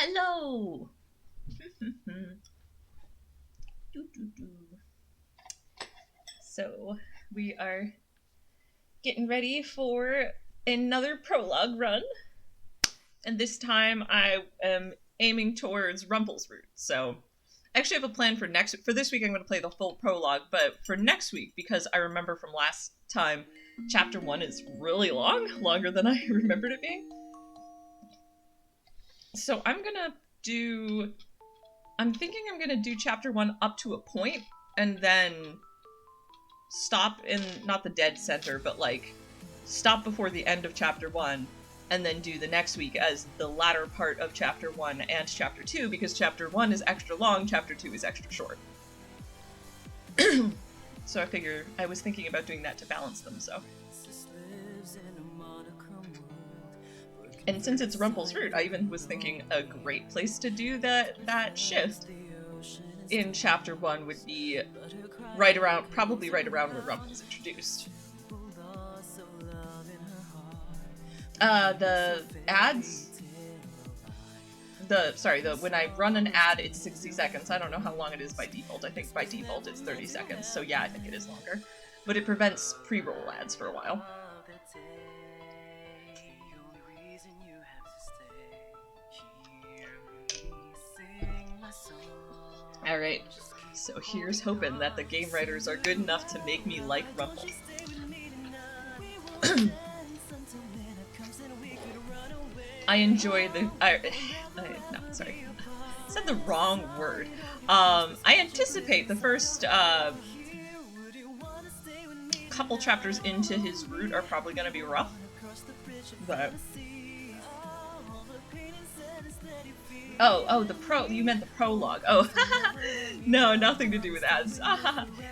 Hello! So, we are getting ready for another prologue run, and this time I am aiming towards Rumple's route. So, I actually have a plan for this week. I'm going to play the full prologue, but for next week, because I remember from last time, chapter 1 is really long, longer than I remembered it being. So I'm thinking I'm gonna do chapter 1 up to a point, and then stop in, not the dead center, but like, stop before the end of chapter 1, and then do the next week as the latter part of chapter 1 and chapter 2, because chapter 1 is extra long, chapter 2 is extra short. So I was thinking about doing that to balance them, so. And since it's Rumple's route, I even was thinking a great place to do that shift in chapter 1 would be probably right around where Rumple's introduced. The ads, when I run an ad, it's 60 seconds. I don't know how long it is by default. I think by default it's 30 seconds. So yeah, I think it is longer. But it prevents pre-roll ads for a while. Alright, so here's hoping that the game writers are good enough to make me like Rumple. I enjoy sorry. I said the wrong word. I anticipate the first couple chapters into his route are probably going to be rough. But... Oh, you meant the prologue. Oh, no, nothing to do with ads.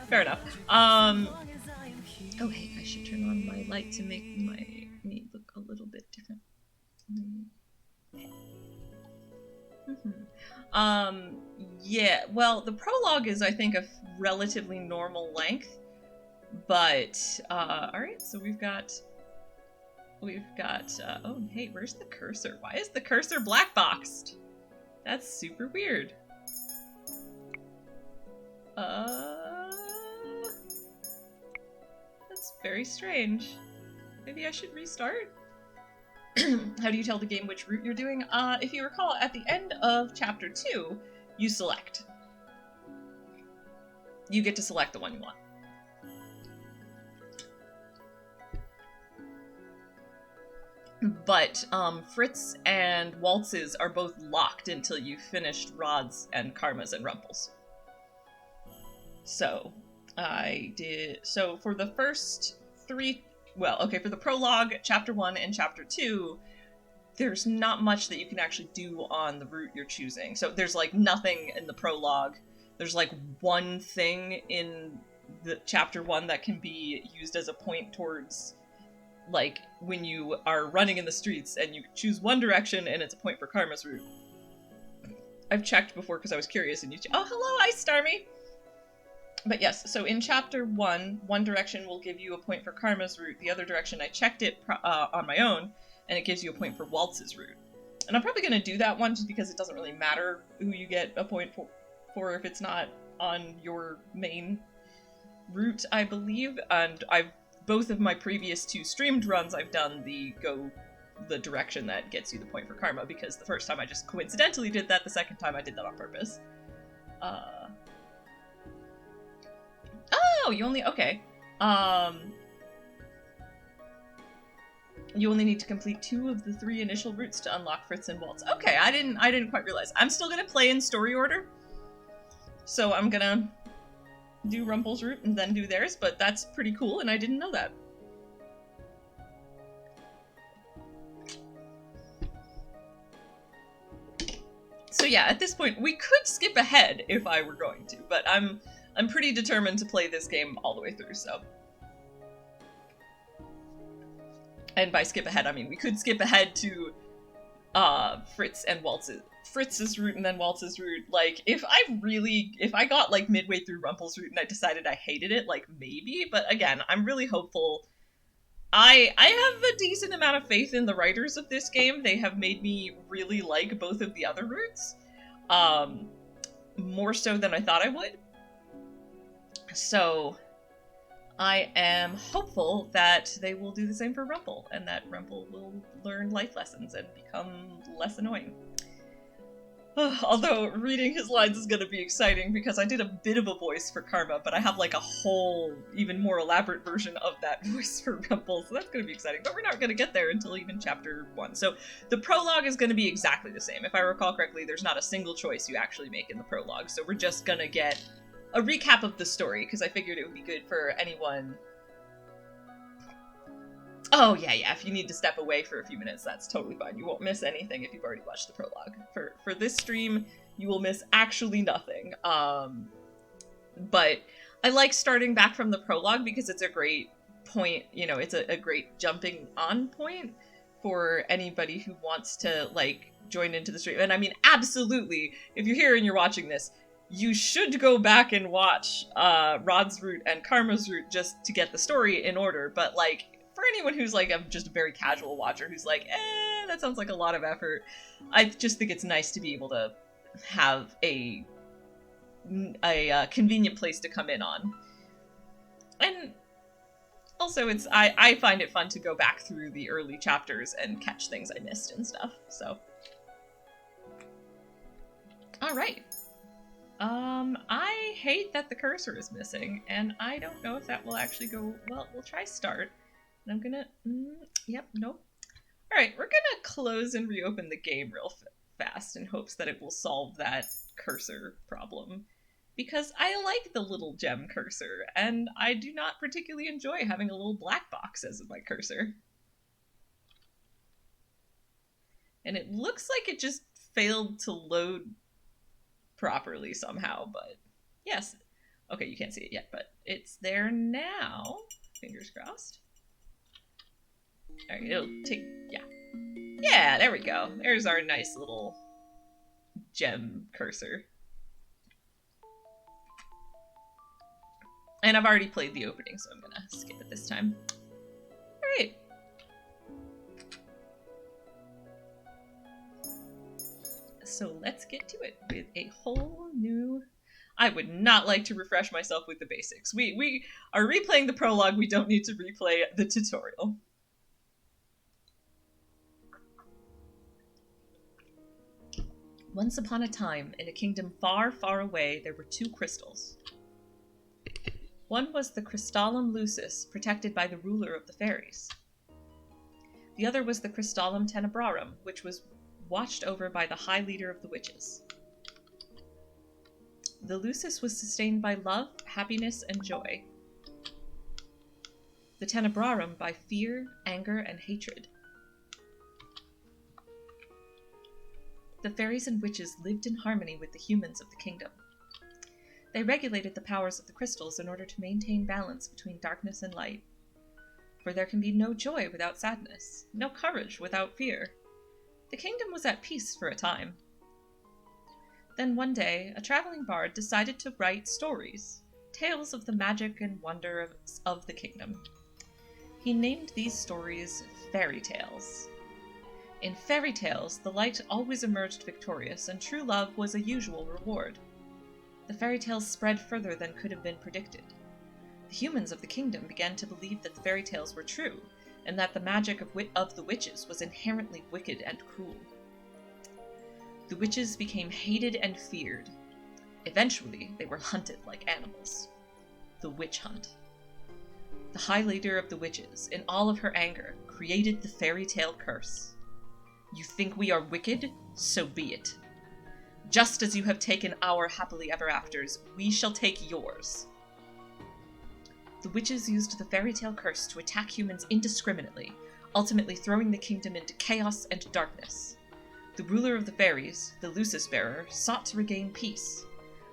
Fair enough. Oh, hey, I should turn on my light to make me look a little bit different. Yeah, well, the prologue is, I think, a relatively normal length, but, alright, so we've got, oh, hey, where's the cursor? Why is the cursor black boxed? That's super weird. That's very strange. Maybe I should restart? How do you tell the game which route you're doing? If you recall, at the end of chapter 2, you select. You get to select the one you want. But Fritz and Waltz's are both locked until you've finished Rod's and Karma's and Rumple's. So, for the first three, for the prologue, chapter 1 and chapter 2, there's not much that you can actually do on the route you're choosing. So there's like nothing in the prologue. There's like one thing in the chapter 1 that can be used as a point towards, like, when you are running in the streets and you choose one direction and it's a point for Karma's route. I've checked before because I was curious and oh, hello, Ice Starmie! But yes, so in chapter 1, one direction will give you a point for Karma's route. The other direction, I checked it on my own, and it gives you a point for Waltz's route. And I'm probably going to do that one just because it doesn't really matter who you get a point for if it's not on your main route, I believe. And both of my previous 2 streamed runs, I've done the direction that gets you the point for Karma, because the first time I just coincidentally did that, the second time I did that on purpose. Oh, you only, okay. You only need to complete 2 of the 3 initial routes to unlock Fritz and Waltz. Okay, I didn't quite realize. I'm still gonna play in story order. So I'm gonna do Rumple's route and then do theirs, but that's pretty cool, and I didn't know that. So yeah, at this point, we could skip ahead if I were going to, but I'm pretty determined to play this game all the way through, so. And by skip ahead, I mean we could skip ahead to Fritz's route and then Waltz's route. Like, if I got like midway through Rumple's route and I decided I hated it, like maybe, but again, I'm really hopeful I have a decent amount of faith in the writers of this game. They have made me really like both of the other routes. More so than I thought I would. So I am hopeful that they will do the same for Rumple, and that Rumple will learn life lessons and become less annoying. Although reading his lines is going to be exciting because I did a bit of a voice for Karma, but I have like a whole, even more elaborate version of that voice for Rumple, so that's going to be exciting. But we're not going to get there until even chapter 1. So the prologue is going to be exactly the same. If I recall correctly, there's not a single choice you actually make in the prologue, so we're just going to get a recap of the story, because I figured it would be good for anyone. Oh, yeah, if you need to step away for a few minutes, that's totally fine. You won't miss anything if you've already watched the prologue. For this stream, you will miss actually nothing. But I like starting back from the prologue because it's a great point, you know, it's a great jumping on point for anybody who wants to, like, join into the stream. And I mean, absolutely, if you're here and you're watching this, you should go back and watch Rod's route and Karma's route just to get the story in order, but, like, for anyone who's like just a very casual watcher who's like, that sounds like a lot of effort, I just think it's nice to be able to have a convenient place to come in on. And also I find it fun to go back through the early chapters and catch things I missed and stuff, so. Alright. I hate that the cursor is missing, and I don't know if that will actually go, well, we'll try start. And I'm gonna, yep, nope. Alright, we're gonna close and reopen the game real fast in hopes that it will solve that cursor problem. Because I like the little gem cursor, and I do not particularly enjoy having a little black box as my cursor. And it looks like it just failed to load properly somehow, but yes. Okay, you can't see it yet, but it's there now. Fingers crossed. Alright, it'll take, yeah. Yeah, there we go. There's our nice little gem cursor. And I've already played the opening, so I'm gonna skip it this time. Alright. So let's get to it with a whole new... I would not like to refresh myself with the basics. We are replaying the prologue, we don't need to replay the tutorial. Once upon a time, in a kingdom far, far away, there were 2 crystals. One was the Crystallum Lucis, protected by the ruler of the fairies. The other was the Crystallum Tenebrarum, which was watched over by the high leader of the witches. The Lucis was sustained by love, happiness, and joy. The Tenebrarum by fear, anger, and hatred. The fairies and witches lived in harmony with the humans of the kingdom. They regulated the powers of the crystals in order to maintain balance between darkness and light. For there can be no joy without sadness, no courage without fear. The kingdom was at peace for a time. Then one day, a traveling bard decided to write stories, tales of the magic and wonder of the kingdom. He named these stories fairy tales. In fairy tales, the light always emerged victorious, and true love was a usual reward. The fairy tales spread further than could have been predicted. The humans of the kingdom began to believe that the fairy tales were true, and that the magic of the witches was inherently wicked and cruel. The witches became hated and feared. Eventually, they were hunted like animals. The witch hunt. The high leader of the witches, in all of her anger, created the fairy tale curse. You think we are wicked? So be it. Just as you have taken our happily ever afters, we shall take yours. The witches used the fairy tale curse to attack humans indiscriminately, ultimately throwing the kingdom into chaos and darkness. The ruler of the fairies, the Lucis bearer, sought to regain peace,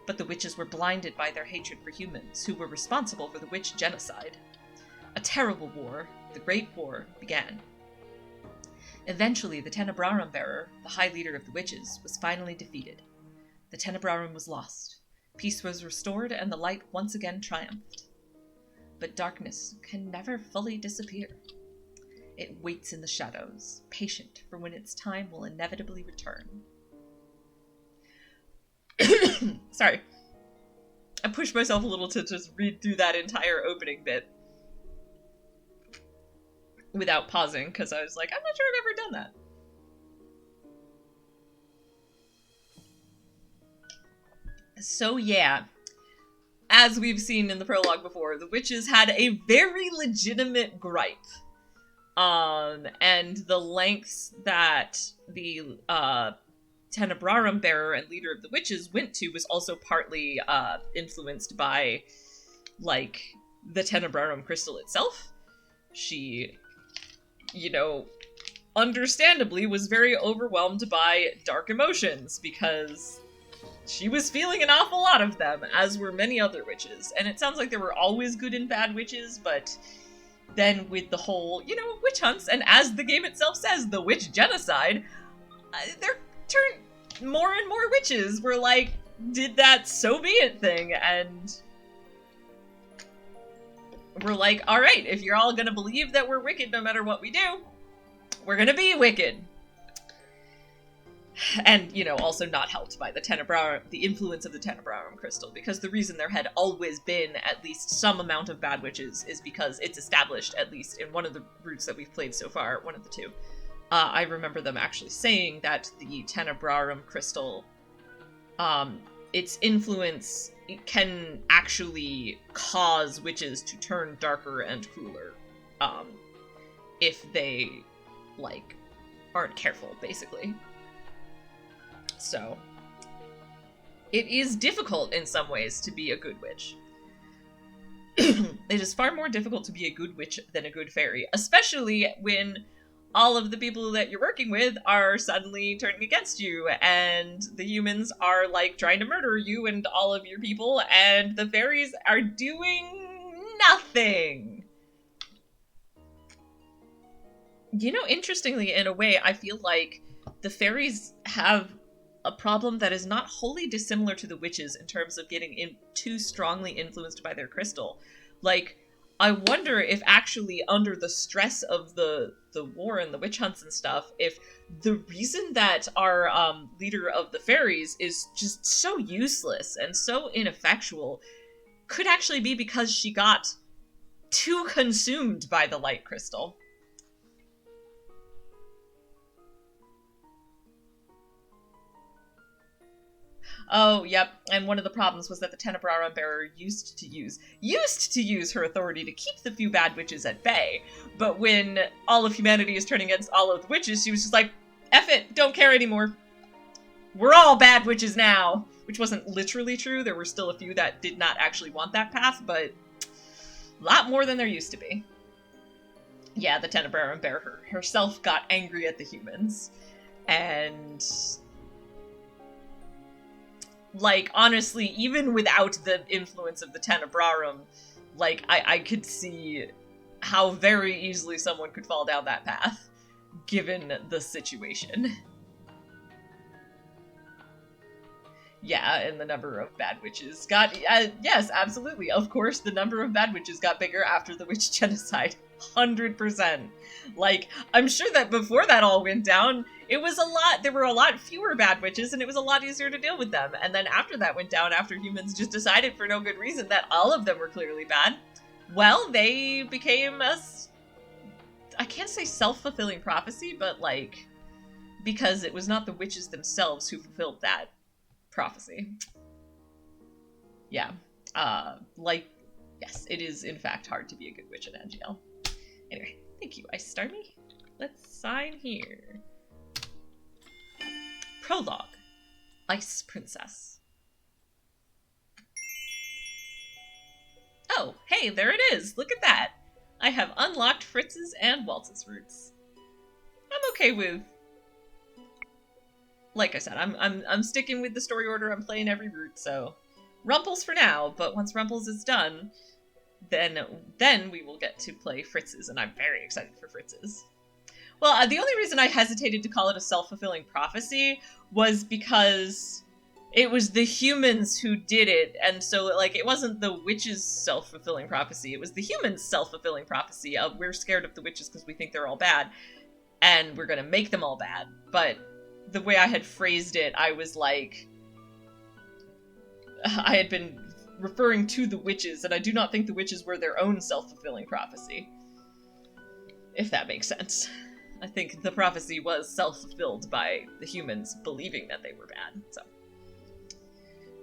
but the witches were blinded by their hatred for humans, who were responsible for the witch genocide. A terrible war, the Great War, began. Eventually, the Tenebrarum bearer, the high leader of the witches, was finally defeated. The Tenebrarum was lost. Peace was restored, and the light once again triumphed. But darkness can never fully disappear. It waits in the shadows, patient for when its time will inevitably return. Sorry. I pushed myself a little to just read through that entire opening bit without pausing, because I was like, I'm not sure I've ever done that. So yeah, as we've seen in the prologue before, the witches had a very legitimate gripe. And the lengths that the Tenebrarum bearer and leader of the witches went to was also partly influenced by, like, the Tenebrarum crystal itself. She, you know, understandably was very overwhelmed by dark emotions, because she was feeling an awful lot of them, as were many other witches. And it sounds like there were always good and bad witches, but then with the whole, you know, witch hunts, and as the game itself says, the witch genocide, there turned more and more witches were like, did that so be it thing, and we're like, alright, if you're all gonna believe that we're wicked no matter what we do, we're gonna be wicked. And, you know, also not helped by the influence of the Tenebrarum crystal, because the reason there had always been at least some amount of bad witches is because it's established, at least in one of the routes that we've played so far, one of the two. I remember them actually saying that the Tenebrarum crystal, its influence, it can actually cause witches to turn darker and crueler, if they, like, aren't careful, basically. So, it is difficult in some ways to be a good witch. It is far more difficult to be a good witch than a good fairy, especially when all of the people that you're working with are suddenly turning against you, and the humans are, like, trying to murder you and all of your people, and the fairies are doing nothing. You know, interestingly, in a way, I feel like the fairies have a problem that is not wholly dissimilar to the witches in terms of getting too strongly influenced by their crystal. Like, I wonder if actually under the stress of the war and the witch hunts and stuff, if the reason that our leader of the fairies is just so useless and so ineffectual could actually be because she got too consumed by the light crystal. Oh, yep, and one of the problems was that the Tenebrarum bearer used to use her authority to keep the few bad witches at bay, but when all of humanity is turning against all of the witches, she was just like, F it, don't care anymore. We're all bad witches now, which wasn't literally true. There were still a few that did not actually want that path, but a lot more than there used to be. Yeah, the Tenebrarum bearer herself got angry at the humans, and like, honestly, even without the influence of the Tenebrarum, like, I could see how very easily someone could fall down that path, given the situation. Yeah, and the number of bad witches got, yes, absolutely, of course, the number of bad witches got bigger after the witch genocide. 100%. Like, I'm sure that before that all went down, there were a lot fewer bad witches, and it was a lot easier to deal with them. And then after that went down, after humans just decided for no good reason that all of them were clearly bad, well, they became I can't say self-fulfilling prophecy, but, like, because it was not the witches themselves who fulfilled that prophecy. Yeah. Like, yes, it is, in fact, hard to be a good witch in NGL. Anyway, thank you, Ice Starmie. Let's sign here. Prologue. Ice Princess. Oh, hey, there it is! Look at that! I have unlocked Fritz's and Waltz's roots. I'm okay with... Like I said, I'm sticking with the story order, I'm playing every route, so... Rumple's for now, but once Rumple's is done, then we will get to play Fritz's, and I'm very excited for Fritz's. Well, the only reason I hesitated to call it a self-fulfilling prophecy was because It was the humans who did it, and so, like, it wasn't the witches' self-fulfilling prophecy, it was the humans' self-fulfilling prophecy of we're scared of the witches because we think they're all bad, and we're gonna make them all bad. But the way I had phrased it, I was like... I had been referring to the witches, and I do not think the witches were their own self-fulfilling prophecy. If that makes sense. I think the prophecy was self-fulfilled by the humans believing that they were bad, so...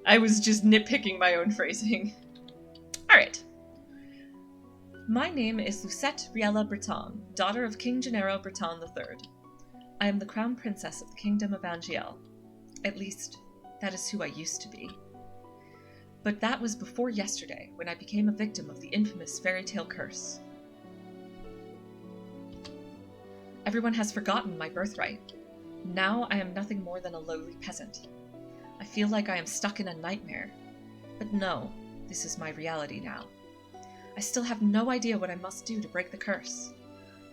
I was just nitpicking my own phrasing. Alright. My name is Lucette Riella Breton, daughter of King Gennaro Breton III. I am the crown princess of the kingdom of Angiel. At least, that is who I used to be. But that was before yesterday, when I became a victim of the infamous fairy tale curse. Everyone has forgotten my birthright. Now I am nothing more than a lowly peasant. I feel like I am stuck in a nightmare. But no, this is my reality now. I still have no idea what I must do to break the curse.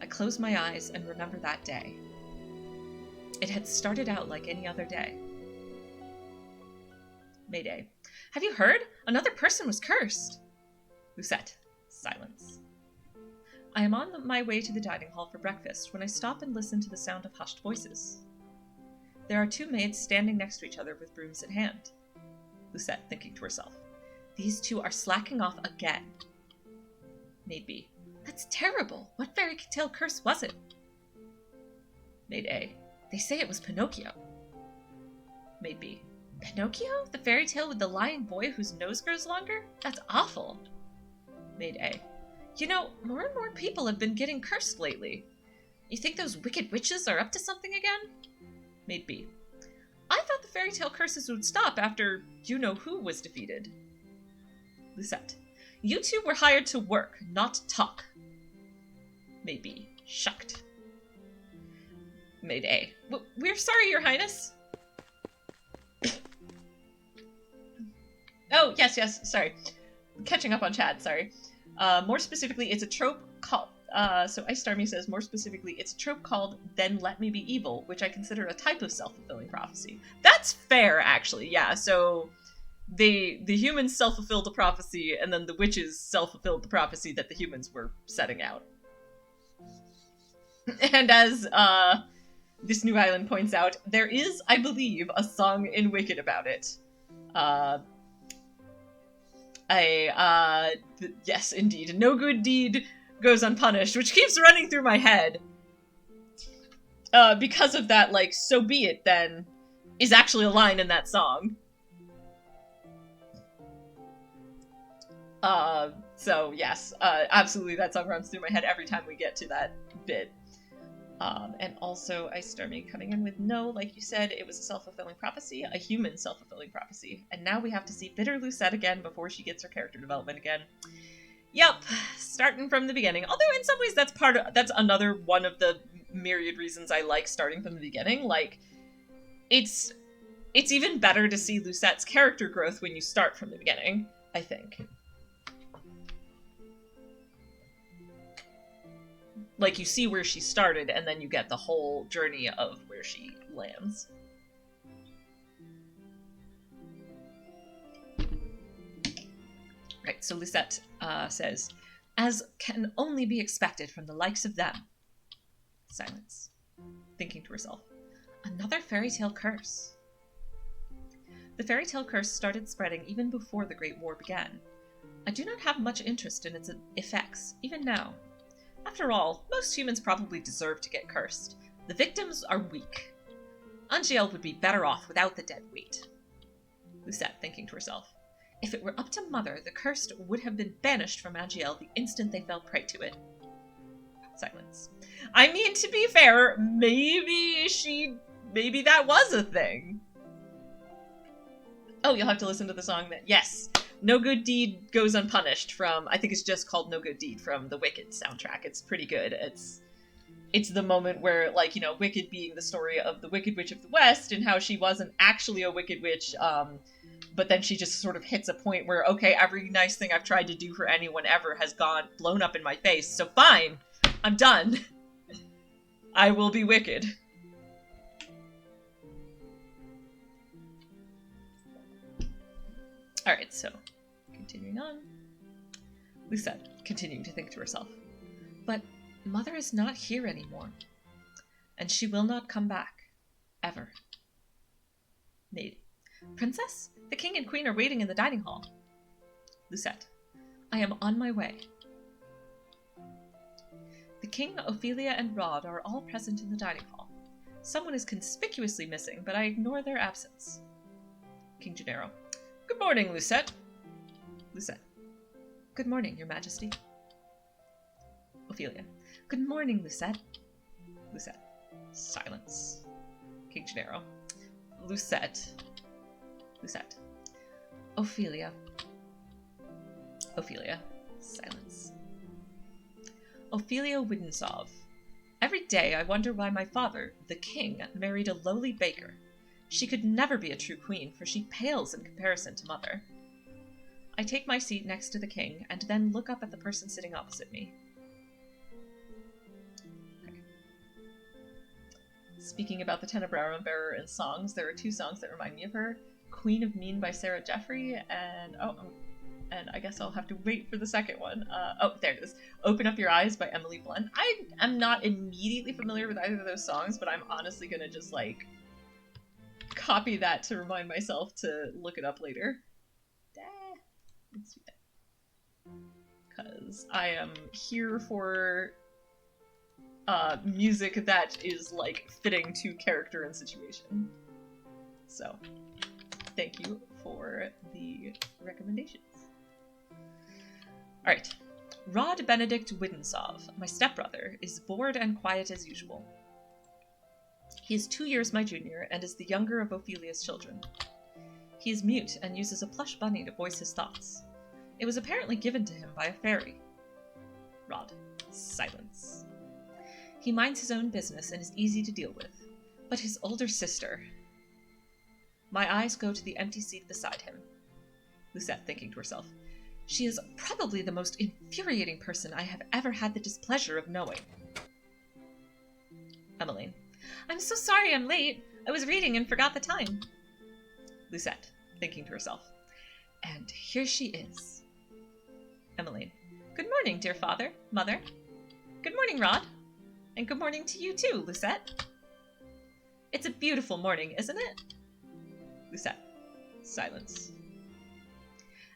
I close my eyes and remember that day. It had started out like any other day. Mayday. Have you heard? Another person was cursed. Lucette. Silence. I am on my way to the dining hall for breakfast when I stop and listen to the sound of hushed voices. There are two maids standing next to each other with brooms in hand. Lucette, thinking to herself, these two are slacking off again. Maid B. That's terrible. What fairy tale curse was it? Maid A. They say it was Pinocchio. Maid B. Pinocchio? The fairy tale with the lying boy whose nose grows longer? That's awful. Maid A. You know, more and more people have been getting cursed lately. You think those wicked witches are up to something again? Maid B. I thought the fairy tale curses would stop after you-know-who was defeated. Lucette. You two were hired to work, not talk. Maid B. Shocked. Maid A. We're sorry, Your Highness. Oh, yes, sorry. Catching up on chat, sorry. More specifically, it's a trope called... So Ice Starmie says, more specifically, it's a trope called Then Let Me Be Evil, which I consider a type of self-fulfilling prophecy. That's fair, actually, yeah. So the humans self-fulfilled a prophecy, and then the witches self-fulfilled the prophecy that the humans were setting out. And as this new island points out, there is, I believe, a song in Wicked about it. Yes, indeed. No good deed goes unpunished, which keeps running through my head. Because of that, like, so be it then, is actually a line in that song. So yes, absolutely that song runs through my head every time we get to that bit. And also Ice Starmie coming in with no, like you said, it was a self-fulfilling prophecy, a human self-fulfilling prophecy. And now we have to see bitter Lucette again before she gets her character development again. Yep, starting from the beginning. Although in some ways that's another one of the myriad reasons I like starting from the beginning. Like, it's even better to see Lucette's character growth when you start from the beginning, I think. Like, you see where she started, and then you get the whole journey of where she lands. Right, so Lucette says, as can only be expected from the likes of them. Silence. Thinking to herself, another fairy tale curse. The fairy tale curse started spreading even before the Great War began. I do not have much interest in its effects, even now. After all, most humans probably deserve to get cursed. The victims are weak. Angiel would be better off without the dead weight. Lucette, thinking to herself, if it were up to Mother, the cursed would have been banished from Angiel the instant they fell prey to it. Silence. I mean, to be fair, maybe that was a thing. Oh, you'll have to listen to the song that, yes, No Good Deed Goes Unpunished from, I think it's just called No Good Deed from the Wicked soundtrack. It's pretty good. It's the moment where, like, you know, Wicked being the story of the Wicked Witch of the West and how she wasn't actually a Wicked Witch, but then she just sort of hits a point where, okay, every nice thing I've tried to do for anyone ever has blown up in my face, so fine, I'm done. I will be wicked. Alright, so, continuing on. Lucette, continuing to think to herself. But Mother is not here anymore, and she will not come back. Ever. Maid. Princess? The king and queen are waiting in the dining hall. Lucette. I am on my way. The king, Ophelia, and Rod are all present in the dining hall. Someone is conspicuously missing, but I ignore their absence. King Gennaro. Good morning, Lucette. Lucette. Good morning, your majesty. Ophelia. Good morning, Lucette. Lucette. Silence. King Gennaro. Lucette. Lucette. Ophelia. Ophelia. Silence. Ophelia Widensov. Every day I wonder why my father, the king, married a lowly baker. She could never be a true queen, for she pales in comparison to Mother. I take my seat next to the king, and then look up at the person sitting opposite me. Okay. Speaking about the Tenebrarum Bearer in songs, there are two songs that remind me of her. Queen of Mean by Sarah Jeffrey, and I guess I'll have to wait for the second one. Oh, there it is. Open Up Your Eyes by Emily Blunt. I am not immediately familiar with either of those songs, but I'm honestly gonna just, like, copy that to remind myself to look it up later. Let's do that. Because I am here for music that is, like, fitting to character and situation. So, thank you for the recommendations. Alright. Rod Benedict Widensov, my stepbrother, is bored and quiet as usual. He is 2 years my junior and is the younger of Ophelia's children. He is mute and uses a plush bunny to voice his thoughts. It was apparently given to him by a fairy. Rod. Silence. He minds his own business and is easy to deal with. But his older sister... My eyes go to the empty seat beside him. Lucette, thinking to herself. She is probably the most infuriating person I have ever had the displeasure of knowing. Emmeline. I'm so sorry I'm late. I was reading and forgot the time. Lucette, thinking to herself. And here she is. Emmeline. Good morning, dear father, mother. Good morning, Rod. And good morning to you too, Lucette. It's a beautiful morning, isn't it? Lucette. Silence.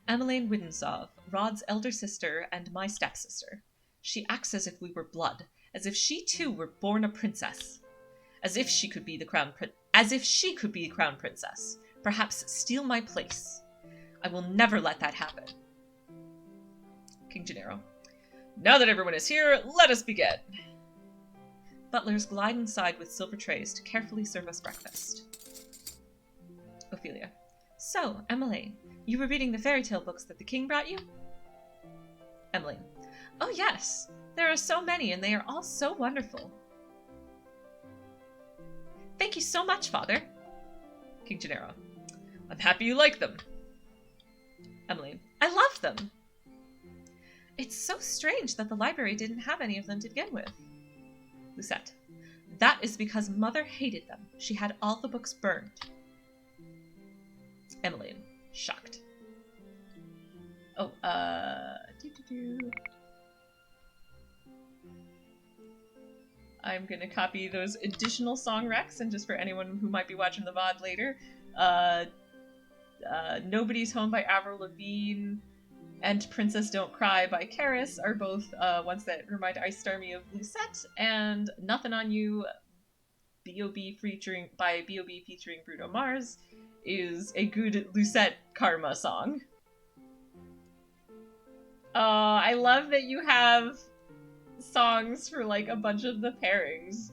Emmeline Widensov, Rod's elder sister and my stepsister. She acts as if we were blood, as if she too were born a princess. As if she could be the crown princess. Perhaps steal my place. I will never let that happen. King Gennaro. Now that everyone is here, let us begin. Butlers glide inside with silver trays to carefully serve us breakfast. Ophelia. So, Emmeline, you were reading the fairy tale books that the king brought you? Emmeline. Oh yes, there are so many and they are all so wonderful. Thank you so much, Father. King Gennaro. I'm happy you like them. Emmeline. I love them. It's so strange that the library didn't have any of them to begin with. Lucette. That is because Mother hated them. She had all the books burned. Emmeline. Shocked. Oh, I'm gonna copy those additional song recs, and just for anyone who might be watching the VOD later, Nobody's Home by Avril Lavigne and Princess Don't Cry by Karis are both ones that remind Ice Stormy of Lucette, and Nothing on You by B.O.B. featuring Bruno Mars is a good Lucette Karma song. I love that you have songs for like a bunch of the pairings.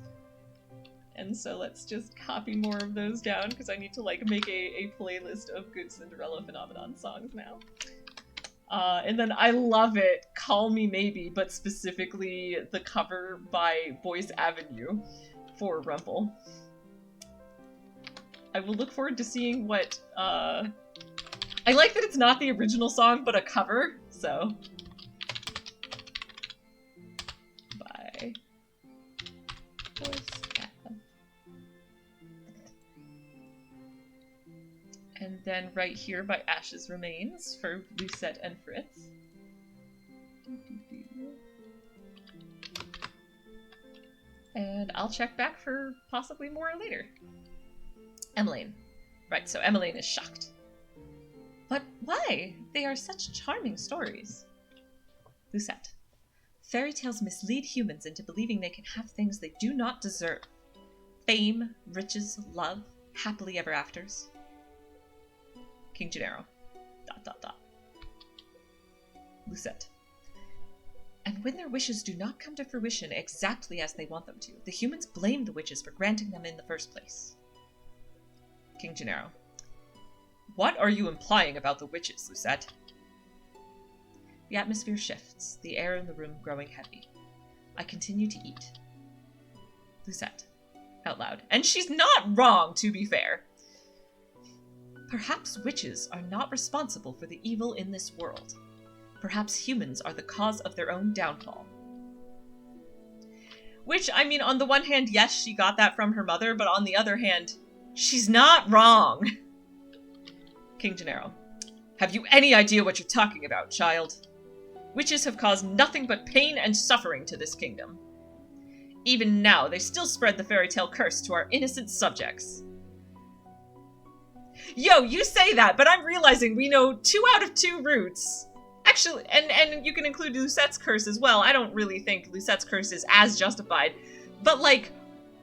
And so let's just copy more of those down because I need to like make a playlist of good Cinderella Phenomenon songs now. And then I love it, Call Me Maybe, but specifically the cover by Boyce Avenue for Rumple. I will look forward to seeing what, I like that it's not the original song, but a cover, so. By Boyce Avenue. And then right here by Ash's remains for Lucette and Fritz. And I'll check back for possibly more later. Emmeline. Right, so Emmeline is shocked. But why? They are such charming stories. Lucette. Fairy tales mislead humans into believing they can have things they do not deserve. Fame, riches, love, happily ever afters. King Gennaro. ... Lucette. And when their wishes do not come to fruition exactly as they want them to, the humans blame the witches for granting them in the first place. King Gennaro. What are you implying about the witches, Lucette? The atmosphere shifts, the air in the room growing heavy. I continue to eat. Lucette. Out loud. And she's not wrong, to be fair. Perhaps witches are not responsible for the evil in this world. Perhaps humans are the cause of their own downfall. Which, I mean, on the one hand, yes, she got that from her mother, but on the other hand, she's not wrong. King Gennaro. Have you any idea what you're talking about, child? Witches have caused nothing but pain and suffering to this kingdom. Even now, they still spread the fairy tale curse to our innocent subjects. Yo, you say that, but I'm realizing we know 2 out of 2 roots. Actually, and you can include Lucette's curse as well. I don't really think Lucette's curse is as justified. But, like,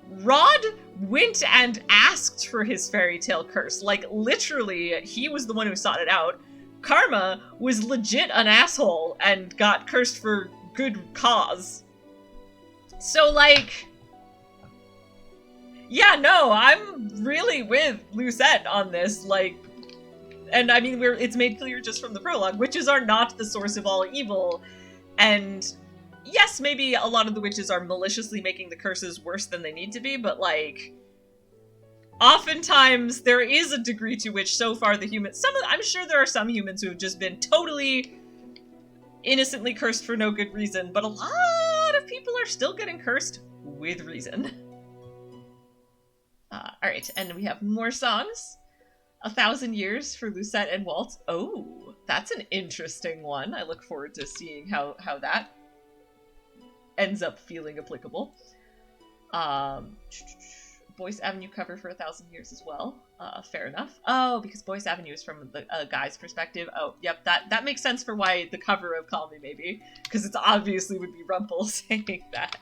Rod went and asked for his fairy tale curse. Like, literally, he was the one who sought it out. Karma was legit an asshole and got cursed for good cause. So, like... Yeah, no, I'm really with Lucette on this, like... And I mean, it's made clear just from the prologue, witches are not the source of all evil. And yes, maybe a lot of the witches are maliciously making the curses worse than they need to be, but like, oftentimes there is a degree to which so far the humans, I'm sure there are some humans who have just been totally innocently cursed for no good reason, but a lot of people are still getting cursed with reason. Alright, and we have more songs. 1,000 Years for Lucette and Waltz. Oh, that's an interesting one. I look forward to seeing how that ends up feeling applicable. Boyce Avenue cover for 1,000 Years as well. Fair enough. Oh, because Boyce Avenue is from the guy's perspective. Oh, yep, that makes sense for why the cover of Call Me Maybe, because it's obviously would be Rumpel saying that.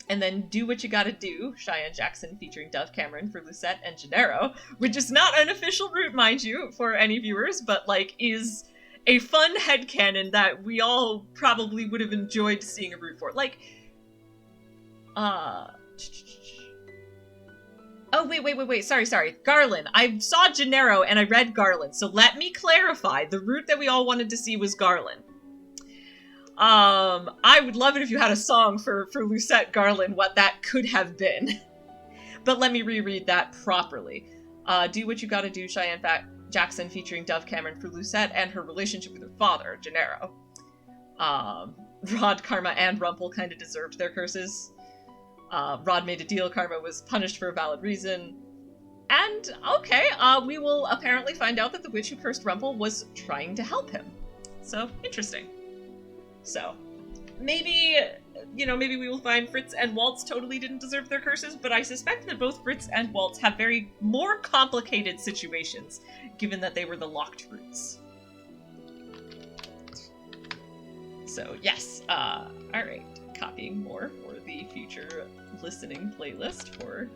And then Do What You Gotta Do, Cheyenne Jackson featuring Dove Cameron for Lucette and Gennaro, which is not an official route, mind you, for any viewers, but, like, is a fun headcanon that we all probably would have enjoyed seeing a route for. Like, oh, wait, sorry. Garland. I saw Gennaro and I read Garland, so let me clarify. The route that we all wanted to see was Garland. I would love it if you had a song for Lucette Garland, what that could have been. But let me reread that properly. Do What You Gotta Do, Cheyenne Jackson featuring Dove Cameron for Lucette and her relationship with her father, Gennaro. Rod, Karma, and Rumpel kind of deserved their curses. Rod made a deal, Karma was punished for a valid reason. And, okay, we will apparently find out that the witch who cursed Rumpel was trying to help him. So, interesting. So, maybe, maybe we will find Fritz and Waltz totally didn't deserve their curses, but I suspect that both Fritz and Waltz have very more complicated situations, given that they were the locked roots. So, yes, alright, copying more for the future listening playlist for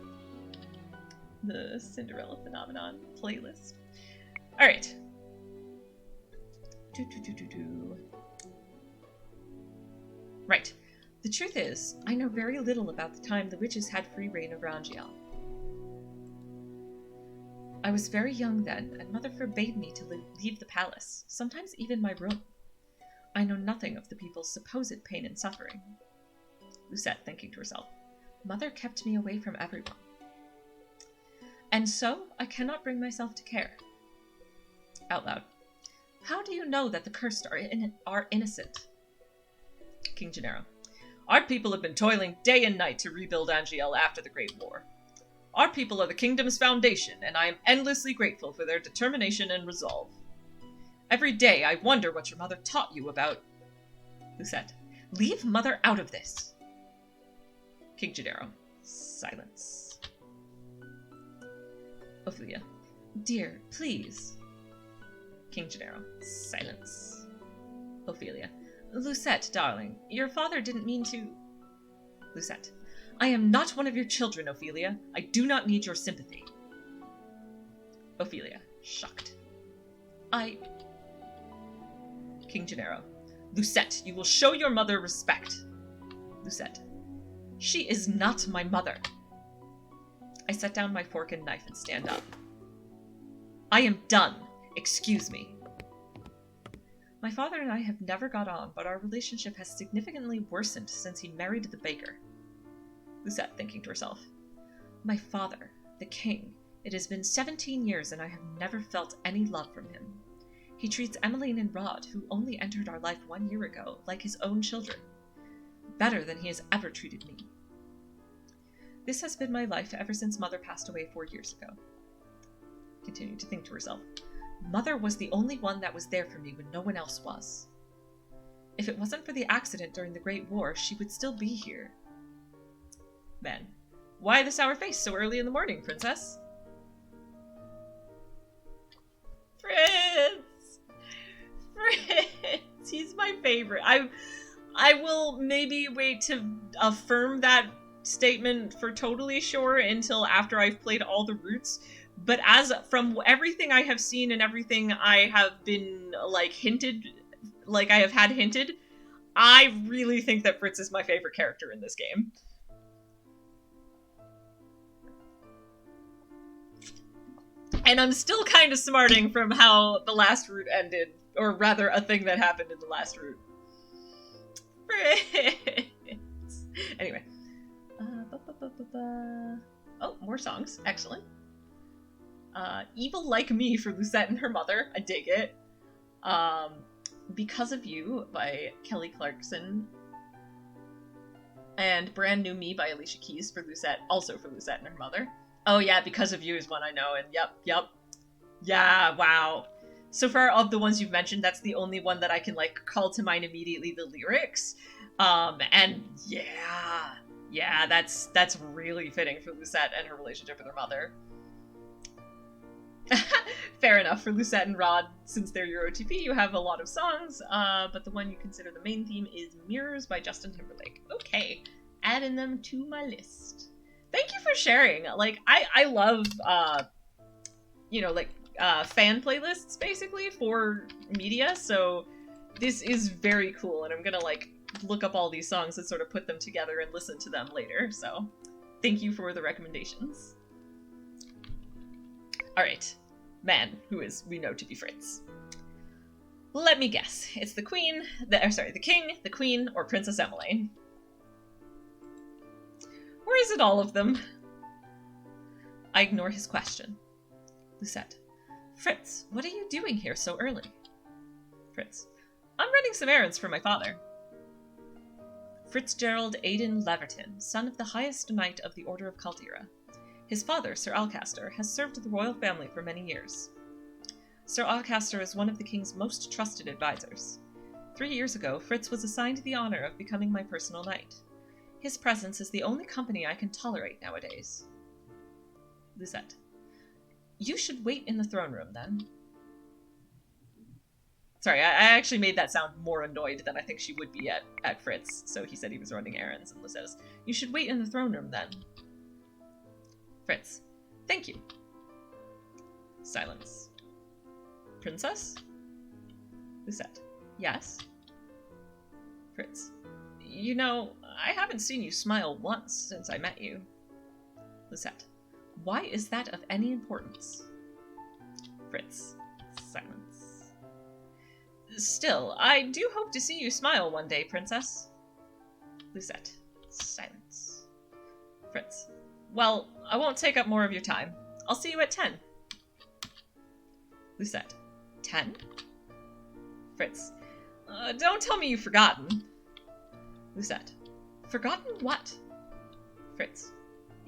the Cinderella Phenomenon playlist. Alright. Right. The truth is, I know very little about the time the witches had free reign of Rangiel. I was very young then, and Mother forbade me to leave the palace, sometimes even my room. I know nothing of the people's supposed pain and suffering. Lucette, thinking to herself, Mother kept me away from everyone. And so, I cannot bring myself to care. Out loud. How do you know that the cursed are innocent? King Gennaro. Our people have been toiling day and night to rebuild Angiel after the Great War. Our people are the kingdom's foundation, and I am endlessly grateful for their determination and resolve. Every day I wonder what your mother taught you about... Lucette. Leave mother out of this. King Gennaro. Silence. Ophelia. Dear, please. King Gennaro. Silence. Ophelia. Lucette, darling, your father didn't mean to... Lucette. I am not one of your children, Ophelia. I do not need your sympathy. Ophelia. Shocked. King Gennaro. Lucette, you will show your mother respect. Lucette. She is not my mother. I set down my fork and knife and stand up. I am done. Excuse me. My father and I have never got on, but our relationship has significantly worsened since he married the baker. Lucette, thinking to herself. My father, the king. It has been 17 years and I have never felt any love from him. He treats Emmeline and Rod, who only entered our life 1 year ago, like his own children. Better than he has ever treated me. This has been my life ever since Mother passed away 4 years ago. Continued to think to herself. Mother was the only one that was there for me when no one else was. If it wasn't for the accident during the Great War, she would still be here. Man, why the sour face so early in the morning, princess? Fritz! Fritz! He's my favorite. I will maybe wait to affirm that statement for totally sure until after I've played all the routes. But as from everything I have seen and everything I have been, hinted, I have had hinted, I really think that Fritz is my favorite character in this game. And I'm still kind of smarting from how the last route ended, or rather, a thing that happened in the last route. Fritz! Anyway. Oh, more songs. Excellent. Evil Like Me for Lucette and her mother. I dig it. Because of You by Kelly Clarkson. And Brand New Me by Alicia Keys for Lucette, also for Lucette and her mother. Oh yeah, Because of You is one I know, and yep. Yeah, wow. So far, of the ones you've mentioned, that's the only one that I can, call to mind immediately the lyrics. And yeah, that's really fitting for Lucette and her relationship with her mother. Fair enough, for Lucette and Rod, since they're your OTP, you have a lot of songs, but the one you consider the main theme is Mirrors by Justin Timberlake. Okay, adding them to my list. Thank you for sharing. I love, fan playlists, basically, for media, so this is very cool, and I'm gonna, look up all these songs and sort of put them together and listen to them later, so thank you for the recommendations. Alright, man, who is we know to be Fritz. Let me guess. It's the king, the queen, or Princess Emmeline. Or is it all of them? I ignore his question. Lucette. Fritz, what are you doing here so early? Fritz. I'm running some errands for my father. Fitzgerald Aidan Leverton, son of the highest knight of the Order of Caldera. His father, Sir Alcaster, has served the royal family for many years. Sir Alcaster is one of the king's most trusted advisors. 3 years ago, Fritz was assigned the honor of becoming my personal knight. His presence is the only company I can tolerate nowadays. Lucette. You should wait in the throne room, then. Sorry, I actually made that sound more annoyed than I think she would be at Fritz, so he said he was running errands, and Lucette says, You should wait in the throne room, then. Fritz. Thank you. Silence. Princess? Lucette. Yes? Fritz. You know, I haven't seen you smile once since I met you. Lucette. Why is that of any importance? Fritz. Silence. Still, I do hope to see you smile one day, Princess. Lucette. Silence. Fritz. Well, I won't take up more of your time. I'll see you at 10. Lucette. 10? Fritz. Don't tell me you've forgotten. Lucette. Forgotten what? Fritz.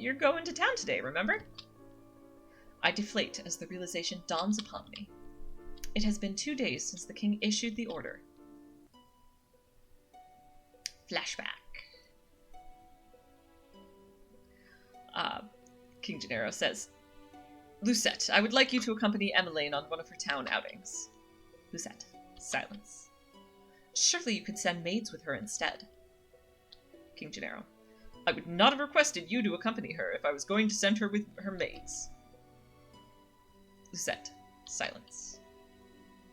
You're going to town today, remember? I deflate as the realization dawns upon me. It has been 2 days since the king issued the order. Flashback. King Gennaro says, Lucette, I would like you to accompany Emmeline on one of her town outings. Lucette. Silence. Surely you could send maids with her instead. King Gennaro. I would not have requested you to accompany her if I was going to send her with her maids. Lucette. Silence.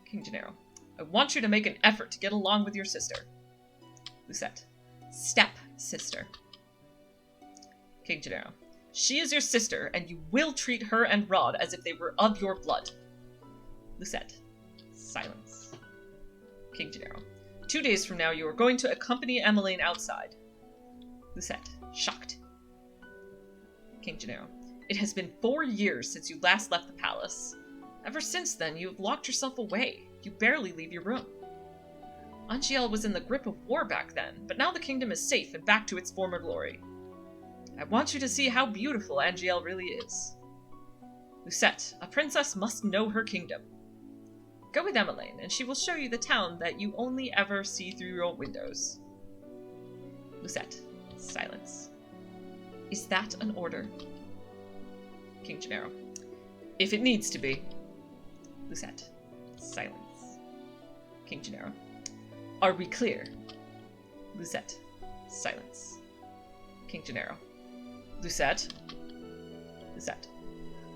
King Gennaro. I want you to make an effort to get along with your sister. Lucette. Step sister. King Gennaro. She is your sister, and you will treat her and Rod as if they were of your blood. Lucette. Silence. King Gennaro. 2 days from now, you are going to accompany Emmeline outside. Lucette. Shocked. King Gennaro. It has been 4 years since you last left the palace. Ever since then, you have locked yourself away. You barely leave your room. Angiel was in the grip of war back then, but now the kingdom is safe and back to its former glory. I want you to see how beautiful Angiel really is. Lucette, a princess must know her kingdom. Go with Emmeline, and she will show you the town that you only ever see through your windows. Lucette. Silence. Is that an order? King Gennaro. If it needs to be. Lucette. Silence. King Gennaro. Are we clear? Lucette. Silence. King Gennaro. Lucette. Lucette.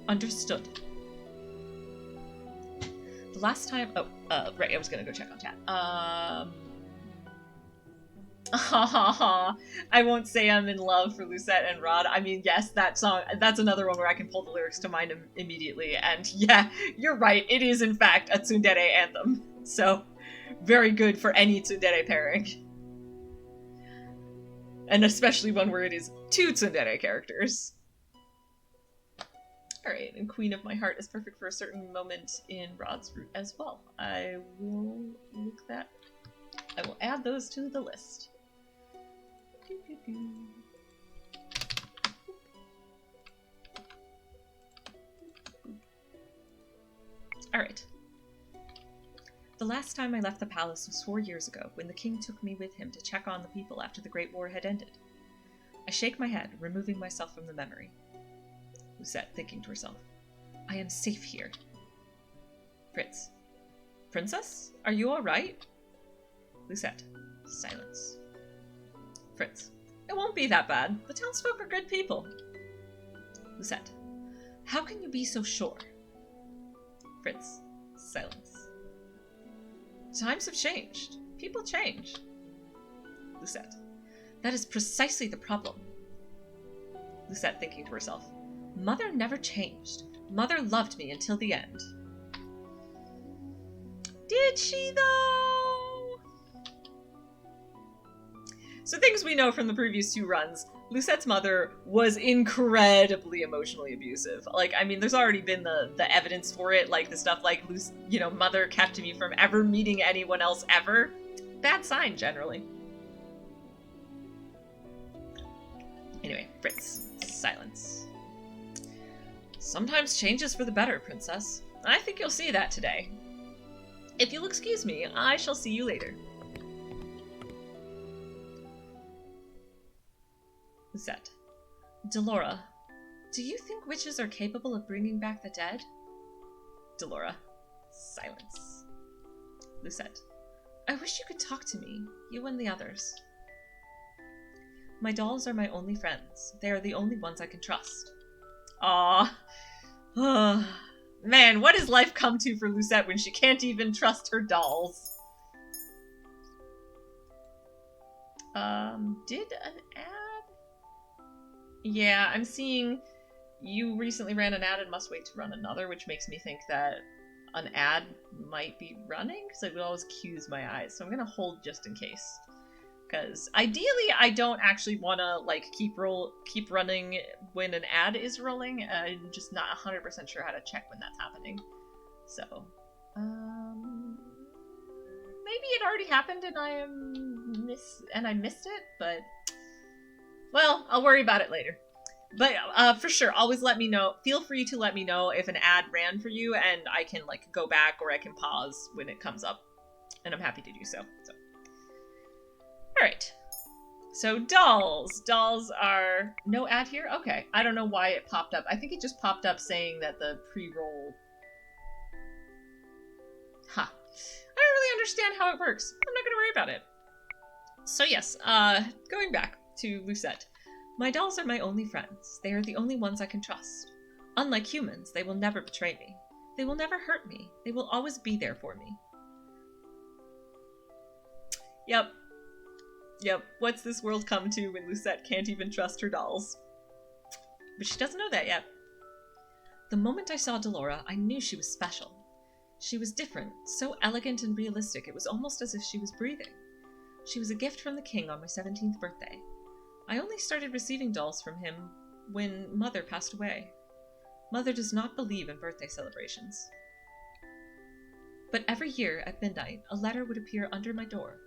Understood. The last time... Oh, right, I was gonna go check on chat. I won't say I'm in love for Lucette and Rod. I mean, yes, that song, that's another one where I can pull the lyrics to mind immediately. And yeah, you're right, it is in fact a tsundere anthem. So, very good for any tsundere pairing. And especially one where it is 2 tsundere characters. Alright, and Queen of My Heart is perfect for a certain moment in Rod's route as well. I will add those to the list. Alright. The last time I left the palace was 4 years ago, when the king took me with him to check on the people after the Great War had ended. I shake my head, removing myself from the memory. Lucette, thinking to herself, I am safe here. Fritz. Princess? Are you alright? Lucette. Silence. Fritz. It won't be that bad. The townsfolk are good people. Lucette. How can you be so sure? Fritz. Silence. Times have changed. People change. Lucette. That is precisely the problem. Lucette, thinking to herself, Mother never changed. Mother loved me until the end. Did she, though? So things we know from the previous 2 runs, Lucette's mother was incredibly emotionally abusive. Like, I mean, there's already been the evidence for it, like the stuff like, mother kept me from ever meeting anyone else ever. Bad sign, generally. Anyway, Fritz. Silence. Sometimes change is for the better, Princess. I think you'll see that today. If you'll excuse me, I shall see you later. Lucette. Delora, do you think witches are capable of bringing back the dead? Delora. Silence. Lucette. I wish you could talk to me, you and the others. My dolls are my only friends. They are the only ones I can trust. Aww. Man, what has life come to for Lucette when she can't even trust her dolls? Did an ad? Yeah, I'm seeing you recently ran an ad and must wait to run another, which makes me think that an ad might be running, because it would always accuse my eyes. So I'm gonna hold just in case. Because ideally, I don't actually want to like keep running when an ad is rolling. I'm just not 100% sure how to check when that's happening. So, maybe it already happened and I missed it. But well, I'll worry about it later. But for sure, always let me know. Feel free to let me know if an ad ran for you, and I can like go back or I can pause when it comes up, and I'm happy to do so. All right. So dolls. Dolls are no ad here. Okay, I don't know why it popped up. I think it just popped up saying that the pre-roll. I don't really understand how it works. I'm not gonna worry about it. So yes, going back to Lucette. My dolls are my only friends. They are the only ones I can trust. Unlike humans, they will never betray me. They will never hurt me. They will always be there for me. Yep. What's this world come to when Lucette can't even trust her dolls? But she doesn't know that yet. The moment I saw Delora, I knew she was special. She was different, so elegant and realistic, it was almost as if she was breathing. She was a gift from the king on my 17th birthday. I only started receiving dolls from him when Mother passed away. Mother does not believe in birthday celebrations. But every year at midnight, a letter would appear under my door.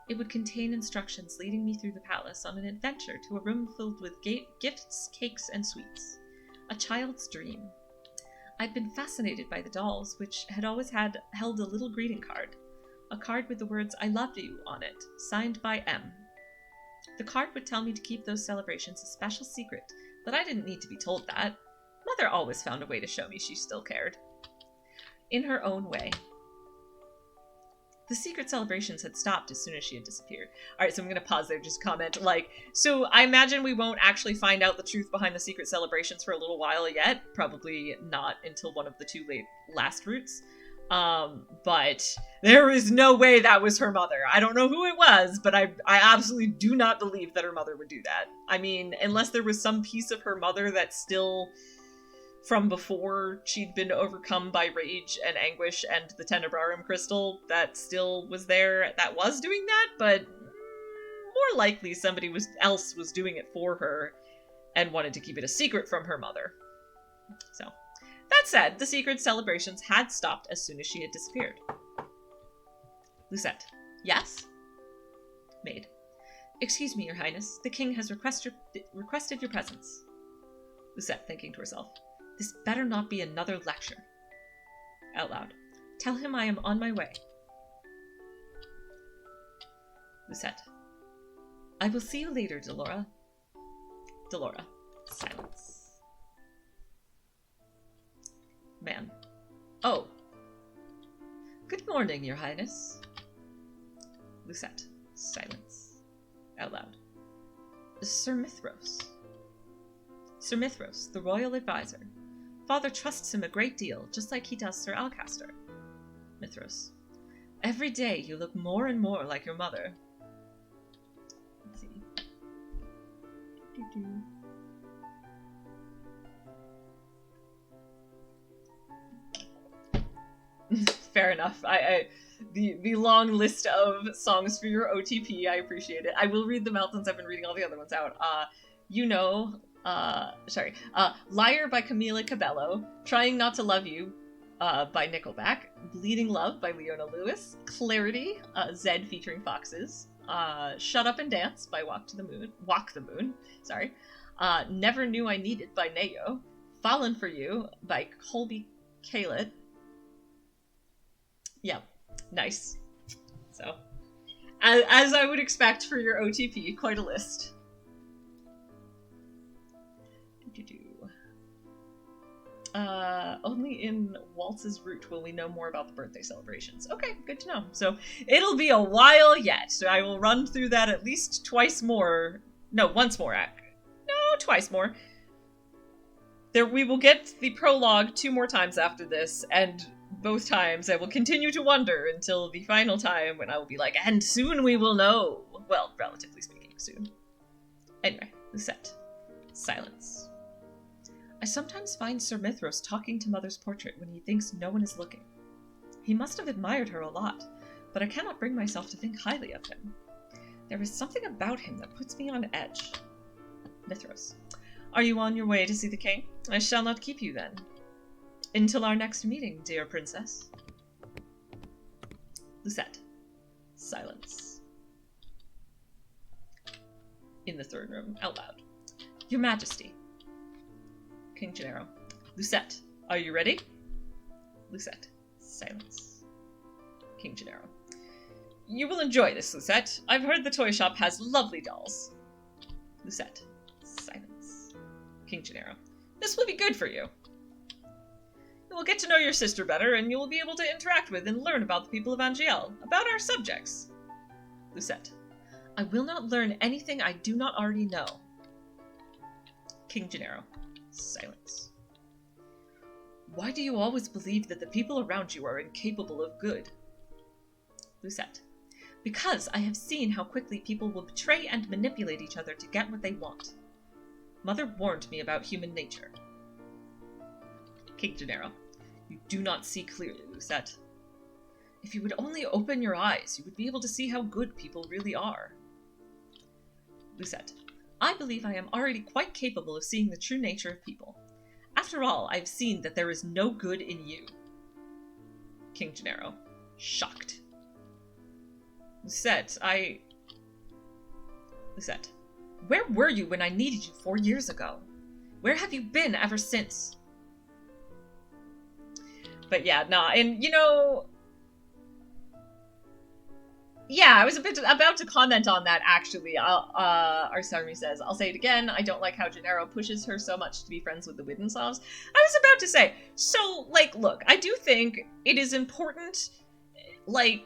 It would contain instructions leading me through the palace on an adventure to a room filled with gifts, cakes, and sweets. A child's dream. I'd been fascinated by the dolls, which had always held a little greeting card. A card with the words, "I love you," on it, signed by M. The card would tell me to keep those celebrations a special secret, but I didn't need to be told that. Mother always found a way to show me she still cared. In her own way. The secret celebrations had stopped as soon as she had disappeared. Alright, so I'm going to pause there, just comment. So I imagine we won't actually find out the truth behind the secret celebrations for a little while yet. Probably not until one of the two last routes. But there is no way that was her mother. I don't know who it was, but I absolutely do not believe that her mother would do that. I mean, unless there was some piece of her mother that's still from before she'd been overcome by rage and anguish and the Tenebrarum crystal that still was there that was doing that, but more likely somebody else was doing it for her and wanted to keep it a secret from her mother. So, that said, the secret celebrations had stopped as soon as she had disappeared. Lucette. Yes? Maid. Excuse me, Your Highness. The king has requested your presence. Lucette, thinking to herself. This better not be another lecture. Out loud. Tell him I am on my way. Lucette. I will see you later, Delora. Delora. Silence. Man. Oh. Good morning, Your Highness. Lucette. Silence. Out loud. Sir Mithros. Sir Mithros, the royal advisor. Father trusts him a great deal, just like he does Sir Alcaster. Mithros. Every day you look more and more like your mother. Let's see. Fair enough. The long list of songs for your OTP, I appreciate it. I will read them out since I've been reading all the other ones out. Liar by Camila Cabello, Trying Not to Love You by Nickelback, Bleeding Love by Leona Lewis, Clarity, Zed featuring Foxes, Shut Up and Dance by Walk the Moon, Never Knew I Needed by Nayo, Fallen for You by Colby Calet. Yeah, nice. So, as I would expect for your OTP, quite a list. Only in Waltz's route will we know more about the birthday celebrations. Okay, good to know. So it'll be a while yet. So I will run through that at least twice more. No, once more. No, twice more. We will get the prologue 2 more times after this, and both times I will continue to wonder until the final time when I will be like, and soon we will know. Well, relatively speaking, soon. Anyway, Lucette. Silence. I sometimes find Sir Mithros talking to Mother's portrait when he thinks no one is looking. He must have admired her a lot, but I cannot bring myself to think highly of him. There is something about him that puts me on edge. Mithros. Are you on your way to see the king? I shall not keep you then. Until our next meeting, dear princess. Lucette. Silence. In the third room, out loud. Your Majesty. King Gennaro. Lucette, are you ready? Lucette. Silence. King Gennaro. You will enjoy this, Lucette. I've heard the toy shop has lovely dolls. Lucette. Silence. King Gennaro. This will be good for you. You will get to know your sister better, and you will be able to interact with and learn about the people of Angiel, about our subjects. Lucette. I will not learn anything I do not already know. King Gennaro. Silence. Why do you always believe that the people around you are incapable of good? Lucette. Because I have seen how quickly people will betray and manipulate each other to get what they want. Mother warned me about human nature. King Gennaro. You do not see clearly, Lucette. If you would only open your eyes, you would be able to see how good people really are. Lucette. I believe I am already quite capable of seeing the true nature of people. After all, I have seen that there is no good in you. King Gennaro. Shocked. Lucette, Lucette. Where were you when I needed you 4 years ago? Where have you been ever since? But yeah, nah, and you know... Yeah, I was about to comment on that, actually. Arsarmi says, I'll say it again, I don't like how Gennaro pushes her so much to be friends with the Widdenslavs. I was about to say, so, like, look, I do think it is important, like,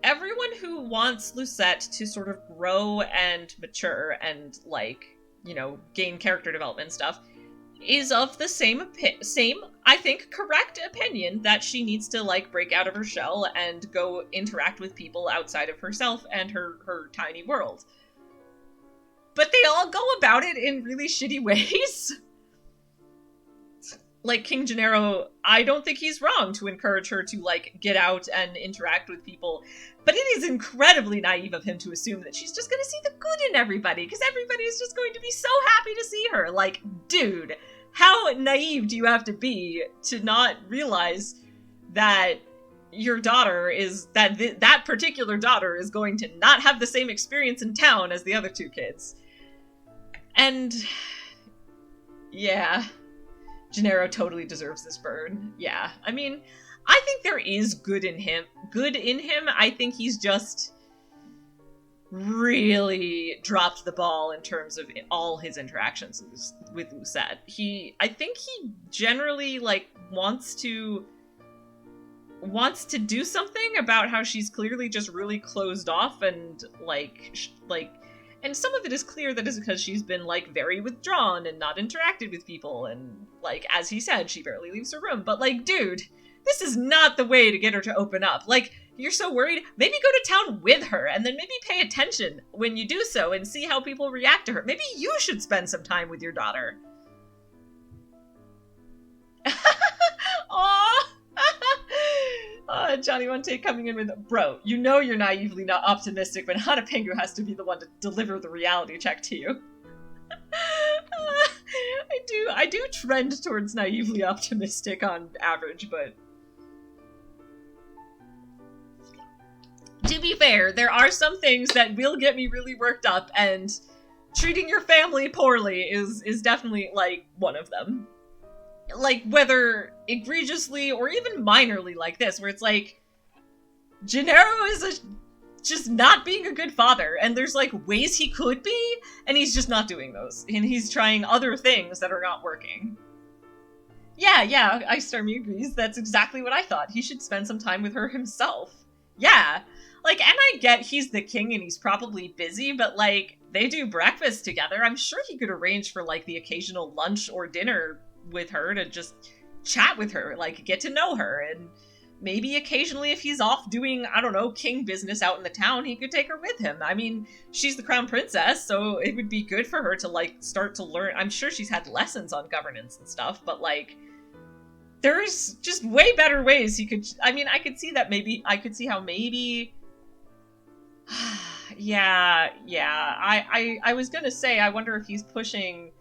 everyone who wants Lucette to sort of grow and mature and, like, you know, gain character development stuff, is of the same, I think, correct opinion that she needs to, like, break out of her shell and go interact with people outside of herself and her tiny world. But they all go about it in really shitty ways. Like, King Gennaro, I don't think he's wrong to encourage her to, like, get out and interact with people, but it is incredibly naive of him to assume that she's just gonna see the good in everybody, because everybody is just going to be so happy to see her. Like, dude, how naive do you have to be to not realize that your daughter is, that particular daughter is going to not have the same experience in town as the other two kids? And, yeah... Gennaro totally deserves this burn. Yeah, I mean, I think there is good in him. I think he's just really dropped the ball in terms of all his interactions with Lucette. I think he generally, like, wants to do something about how she's clearly just really closed off and, and some of it is clear that is because she's been, like, very withdrawn and not interacted with people, and, like, as he said, she barely leaves her room. But, like, dude, this is not the way to get her to open up. Like, you're so worried, maybe go to town with her, and then maybe pay attention when you do so, and see how people react to her. Maybe you should spend some time with your daughter. Aww! Johnny One Take coming in with, bro, you know you're naively not optimistic when Hana Pengu has to be the one to deliver the reality check to you. I do trend towards naively optimistic on average, but... To be fair, there are some things that will get me really worked up, and treating your family poorly is definitely, like, one of them. Like, whether egregiously or even minorly like this, where it's like, Gennaro is just not being a good father, and there's, like, ways he could be, and he's just not doing those, and he's trying other things that are not working. Yeah, Starmie agrees, that's exactly what I thought. He should spend some time with her himself. Yeah, like, and I get he's the king and he's probably busy, but, like, they do breakfast together. I'm sure he could arrange for, like, the occasional lunch or dinner with her to just chat with her, like, get to know her, and maybe occasionally if he's off doing, I don't know, king business out in the town, he could take her with him. I mean, she's the crown princess, so it would be good for her to, like, start to learn. I'm sure she's had lessons on governance and stuff, but, like, there's just way better ways he could, I mean, I could see that maybe, I could see how maybe, yeah, I was gonna say, I wonder if he's pushing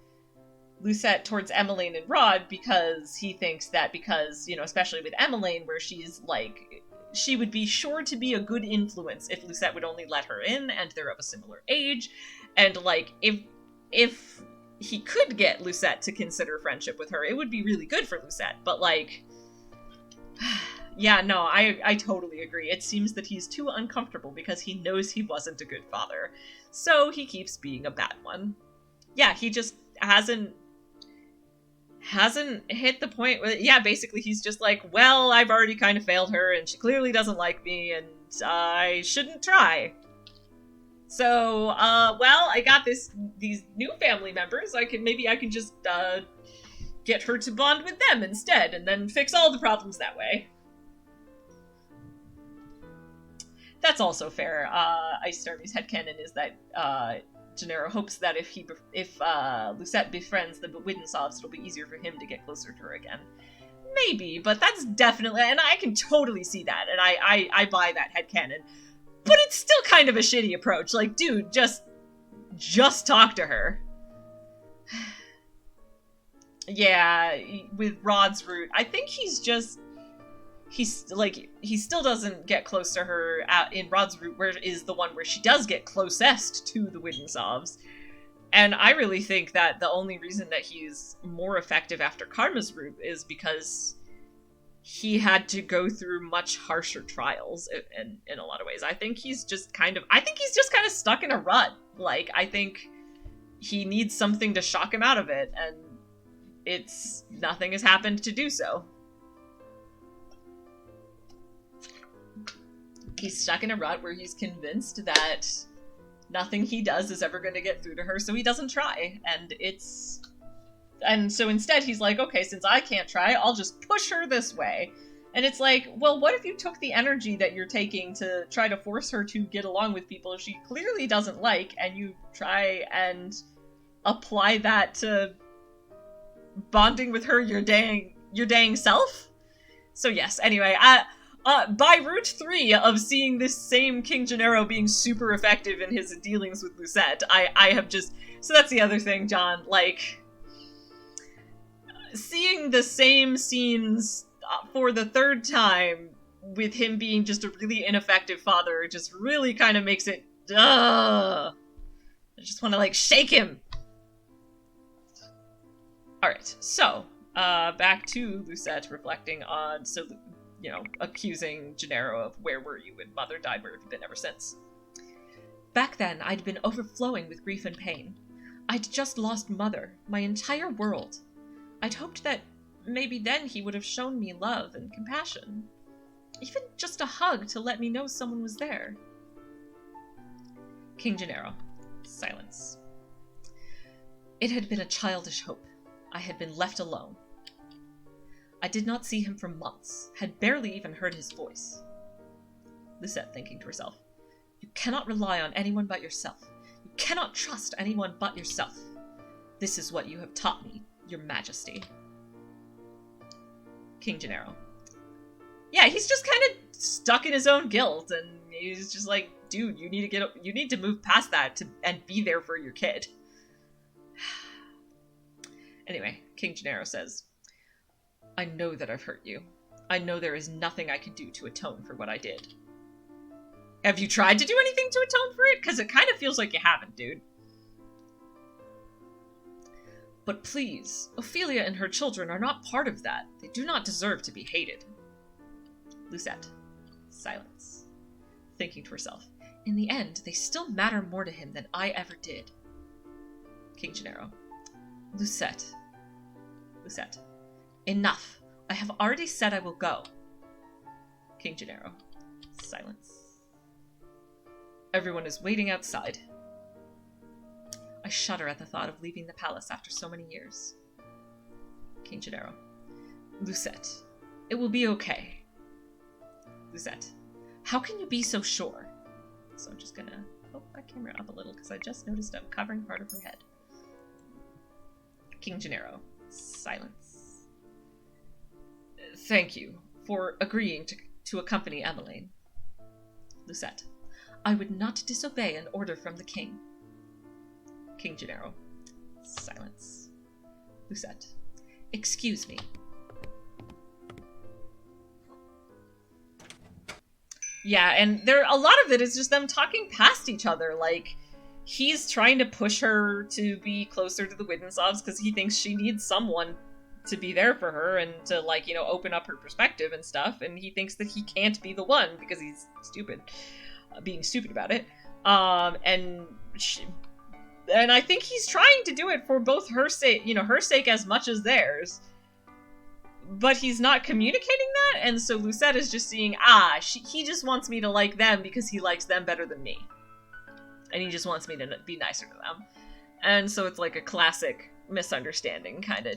Lucette towards Emmeline and Rod because he thinks that because, you know, especially with Emmeline, where she's, like, she would be sure to be a good influence if Lucette would only let her in, and they're of a similar age, and, like, if he could get Lucette to consider friendship with her. It would be really good for Lucette, but, like... Yeah, no, I totally agree. It seems that he's too uncomfortable because he knows he wasn't a good father. So he keeps being a bad one. Yeah, he just hasn't hit the point where, yeah, basically he's just like, well, I've already kind of failed her and she clearly doesn't like me and I shouldn't try. So, well, I got these new family members. Maybe I can just, get her to bond with them instead and then fix all the problems that way. That's also fair. Ice Stormy's headcanon is that, Gennaro hopes that if Lucette befriends the Widdensofts, it'll be easier for him to get closer to her again. Maybe, but that's definitely, and I can totally see that, and I buy that headcanon. But it's still kind of a shitty approach. Like, dude, just talk to her. Yeah, with Rod's route, I think he still doesn't get close to her in Rod's route, where is the one where she does get closest to the Widdensofts. And I really think that the only reason that he's more effective after Karma's route is because he had to go through much harsher trials in a lot of ways. I think he's just kind of stuck in a rut. Like, I think he needs something to shock him out of it, and nothing has happened to do so. He's stuck in a rut where he's convinced that nothing he does is ever going to get through to her, so he doesn't try. And so instead he's like, okay, since I can't try, I'll just push her this way. And it's like, well, what if you took the energy that you're taking to try to force her to get along with people she clearly doesn't like, and you try and apply that to bonding with her your dang self? So yes, anyway, by route 3 of seeing this same King Gennaro being super effective in his dealings with Lucette, I have just... So that's the other thing, John, like... Seeing the same scenes for the third time with him being just a really ineffective father just really kind of makes it... I just want to, like, shake him! Alright, so, back to Lucette reflecting on... accusing Gennaro of where were you when Mother died, where have you been ever since? Back then, I'd been overflowing with grief and pain. I'd just lost Mother, my entire world. I'd hoped that maybe then he would have shown me love and compassion. Even just a hug to let me know someone was there. King Gennaro. Silence. It had been a childish hope. I had been left alone. I did not see him for months, had barely even heard his voice. Lucette thinking to herself, you cannot rely on anyone but yourself. You cannot trust anyone but yourself. This is what you have taught me, your majesty. King Gennaro. Yeah, he's just kind of stuck in his own guilt, and he's just like, dude, you need to move past that and be there for your kid. Anyway, King Gennaro says, I know that I've hurt you. I know there is nothing I can do to atone for what I did. Have you tried to do anything to atone for it? Because it kind of feels like you haven't, dude. But please, Ophelia and her children are not part of that. They do not deserve to be hated. Lucette. Silence. Thinking to herself, in the end, they still matter more to him than I ever did. King Gennaro. Lucette. Lucette. Enough. I have already said I will go. King Gennaro. Silence. Everyone is waiting outside. I shudder at the thought of leaving the palace after so many years. King Gennaro. Lucette. It will be okay. Lucette. How can you be so sure? So I'm just gonna poke my camera up a little because I just noticed I'm covering part of her head. King Gennaro. Silence. Thank you for agreeing to accompany Emmeline. Lucette. I would not disobey an order from the king. King Gennaro. Silence. Lucette. Excuse me. Yeah, and a lot of it is just them talking past each other, like, he's trying to push her to be closer to the Wittenslavs because he thinks she needs someone to be there for her and to, like, you know, open up her perspective and stuff, and he thinks that he can't be the one because he's stupid, being stupid about it. And I think he's trying to do it for both her sake, you know, her sake as much as theirs, but he's not communicating that, and so Lucette is just seeing, he just wants me to like them because he likes them better than me. And he just wants me to be nicer to them. And so it's like a classic misunderstanding kind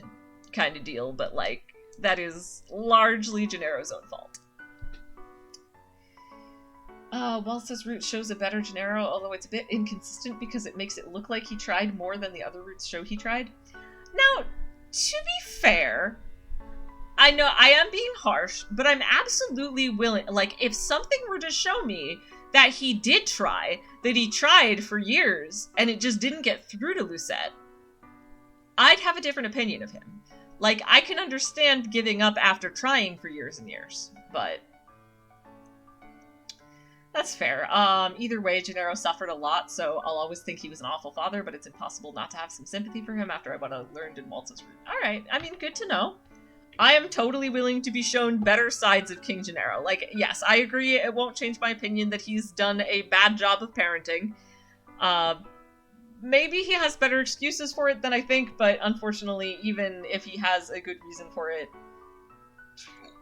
of deal, but like, that is largely Gennaro's own fault. Waltz's route shows a better Gennaro, although it's a bit inconsistent because it makes it look like he tried more than the other routes show he tried. Now, to be fair, I know I am being harsh, but I'm absolutely willing, like, if something were to show me that he did try, that he tried for years, and it just didn't get through to Lucette, I'd have a different opinion of him. Like, I can understand giving up after trying for years and years, but that's fair. Either way, Gennaro suffered a lot, so I'll always think he was an awful father, but it's impossible not to have some sympathy for him after what I learned in Waltz's route. Alright, I mean, good to know. I am totally willing to be shown better sides of King Gennaro. Like, yes, I agree, it won't change my opinion that he's done a bad job of parenting. Maybe he has better excuses for it than I think, but unfortunately, even if he has a good reason for it,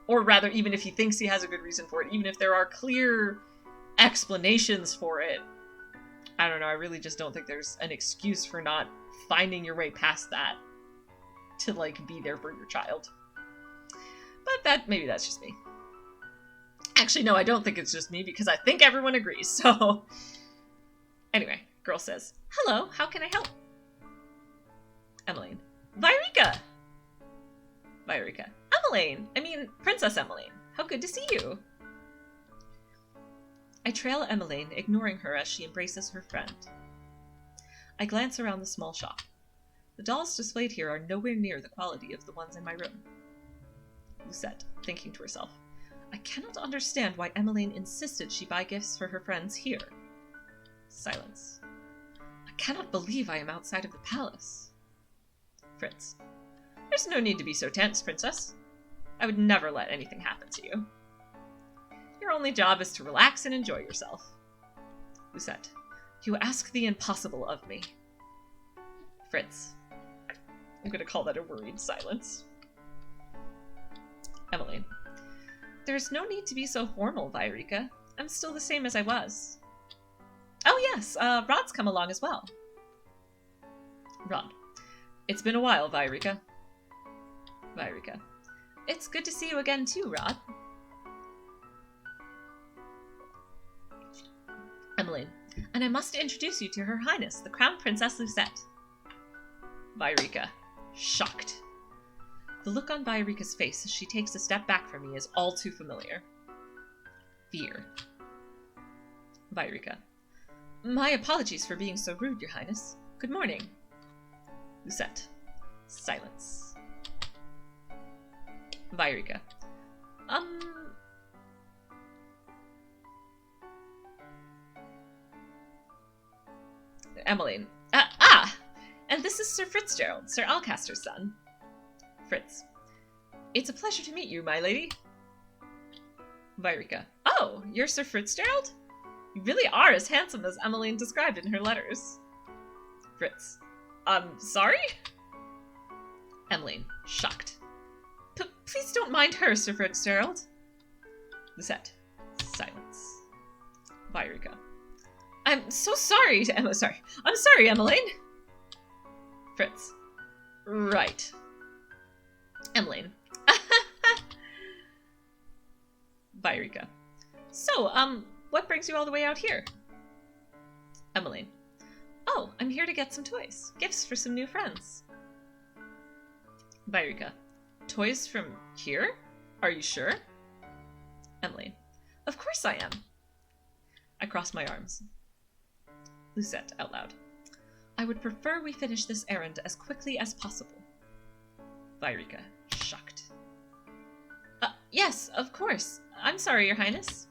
or rather, even if he thinks he has a good reason for it, even if there are clear explanations for it, I don't know, I really just don't think there's an excuse for not finding your way past that to, like, be there for your child. But maybe that's just me. Actually, no, I don't think it's just me, because I think everyone agrees, so... Anyway, girl says, "Hello, how can I help?" Emmeline. Vyrika! Vyrika. Emmeline! I mean, Princess Emmeline. How good to see you! I trail Emmeline, ignoring her as she embraces her friend. I glance around the small shop. The dolls displayed here are nowhere near the quality of the ones in my room. Lucette, thinking to herself, I cannot understand why Emmeline insisted she buy gifts for her friends here. Silence. I cannot believe I am outside of the palace. Fritz. There's no need to be so tense, Princess. I would never let anything happen to you. Your only job is to relax and enjoy yourself. Lucette. You ask the impossible of me. Fritz. I'm going to call that a worried silence. Emmeline. There's no need to be so formal, Vyrika. I'm still the same as I was. Oh yes, Rod's come along as well. Rod. It's been a while, Vyrika. Vyrika. It's good to see you again too, Rod. Emmeline. And I must introduce you to Her Highness, the Crown Princess Lucette. Vyrika. Shocked. The look on Vyrika's face as she takes a step back from me is all too familiar. Fear. Vyrika. My apologies for being so rude, Your Highness. Good morning. Lucette. Silence. Vyrika. Emmeline. And this is Sir Fitzgerald, Sir Alcaster's son. Fritz. It's a pleasure to meet you, my lady. Vyrika. Oh, you're Sir Fitzgerald? You really are as handsome as Emmeline described in her letters. Fritz. Sorry? Emmeline. Shocked. Please don't mind her, Sir Fitzgerald. Lucette. Silence. Vyrika. I'm so sorry to Emma. Sorry. I'm sorry, Emmeline. Fritz. Right. Emmeline. Vyrika. So, what brings you all the way out here? Emmeline. Oh, I'm here to get some toys. Gifts for some new friends. Vyrika. Toys from here? Are you sure? Emmeline. Of course I am. I cross my arms. Lucette, out loud. I would prefer we finish this errand as quickly as possible. Vyrika, shocked. Yes, of course. I'm sorry, Your Highness.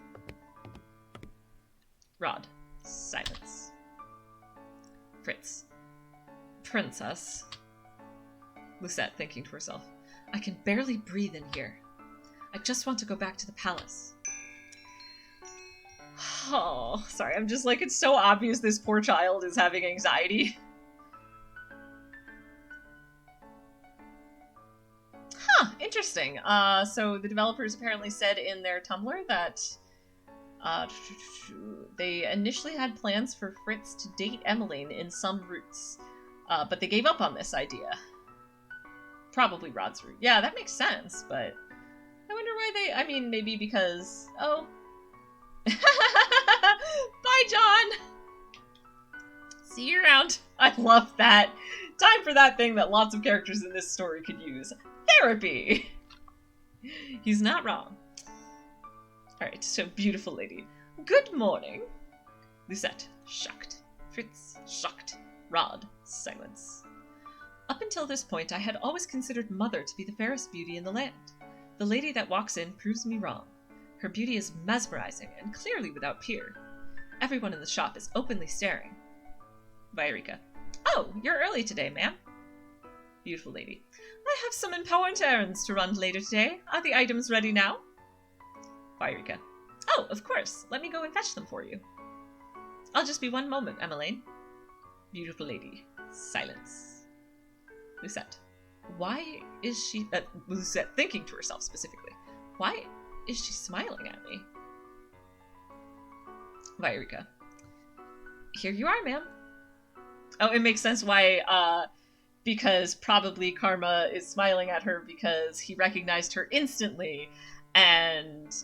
Rod, silence. Fritz. Princess. Lucette, thinking to herself. I can barely breathe in here. I just want to go back to the palace. Oh, sorry, I'm just like, it's so obvious this poor child is having anxiety. Huh, interesting. So the developers apparently said in their Tumblr that they initially had plans for Fritz to date Emmeline in some routes, but they gave up on this idea. Probably Rod's route. Yeah, that makes sense, but I wonder why they... I mean, maybe because... Oh. Bye, John! See you around. I love that. Time for that thing that lots of characters in this story could use. Therapy! He's not wrong. Alright, so beautiful lady. Good morning. Lucette, shocked. Fritz, shocked. Rod, silence. Up until this point, I had always considered Mother to be the fairest beauty in the land. The lady that walks in proves me wrong. Her beauty is mesmerizing and clearly without peer. Everyone in the shop is openly staring. Viorica. Oh, you're early today, ma'am. Beautiful lady. I have some important errands to run later today. Are the items ready now? Viorica. Oh, of course. Let me go and fetch them for you. I'll just be one moment, Emmeline. Beautiful lady. Silence. Lucette. Why is she... Lucette thinking to herself specifically. Why is she smiling at me? Viorica. Here you are, ma'am. Oh, it makes sense why, because probably Karma is smiling at her because he recognized her instantly and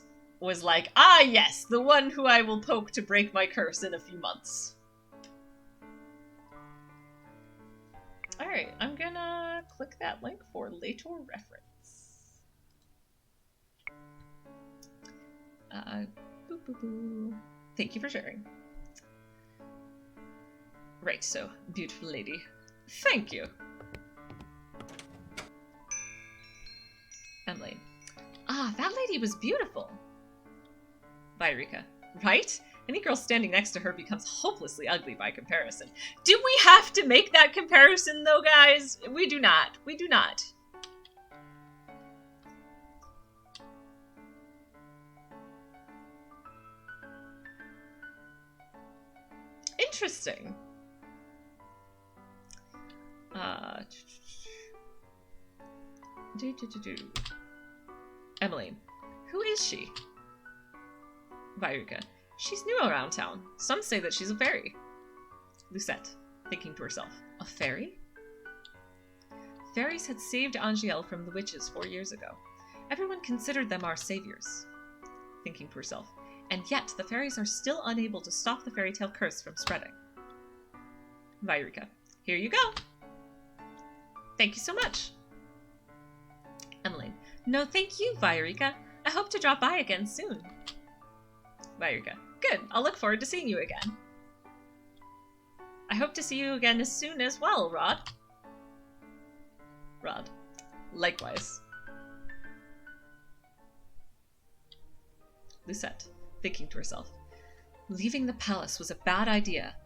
was like, ah, yes, the one who I will poke to break my curse in a few months. Alright, I'm gonna click that link for later reference. Boo boo boo. Thank you for sharing. Right, so, beautiful lady. Thank you. Emily. Ah, that lady was beautiful. Viorica. Right? Any girl standing next to her becomes hopelessly ugly by comparison. Do we have to make that comparison, though, guys? We do not. We do not. Interesting. Emily. Who is she? Viorica. She's new around town. Some say that she's a fairy. Lucette, thinking to herself. A fairy? Fairies had saved Angèle from the witches 4 years ago. Everyone considered them our saviors. Thinking to herself. And yet, the fairies are still unable to stop the fairy tale curse from spreading. Viorica. Here you go. Thank you so much. Emily. No, thank you, Viorica. I hope to drop by again soon. Viorica. Good. I'll look forward to seeing you again. I hope to see you again as soon as well, Rod. Rod. Likewise. Lucette, thinking to herself. Leaving the palace was a bad idea.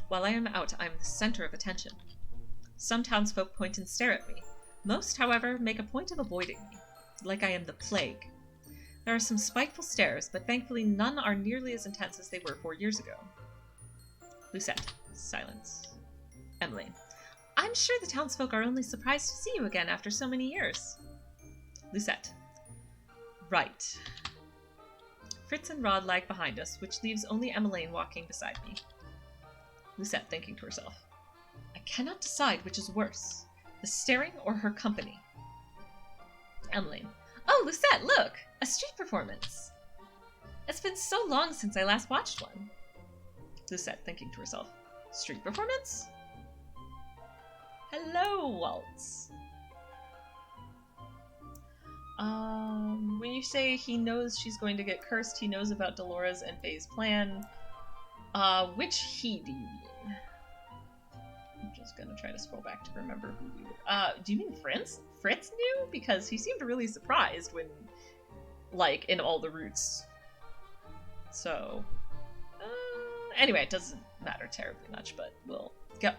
While I am out, I am the center of attention. Some townsfolk point and stare at me. Most, however, make a point of avoiding me, like I am the plague. There are some spiteful stares, but thankfully none are nearly as intense as they were 4 years ago. Lucette. Silence. Emily. I'm sure the townsfolk are only surprised to see you again after so many years. Lucette. Right. Fritz and Rod lag behind us, which leaves only Emmeline walking beside me. Lucette, thinking to herself. I cannot decide which is worse, the staring or her company. Emmeline. Oh, Lucette, look! A street performance! It's been so long since I last watched one. Lucette, thinking to herself. Street performance? Hello, Waltz. When you say he knows she's going to get cursed, he knows about Dolores and Faye's plan. Which he do you mean? I'm just gonna try to scroll back to remember who we were. Do you mean Fritz? Fritz knew? Because he seemed really surprised when, like, in all the routes. So, anyway, it matter terribly much, but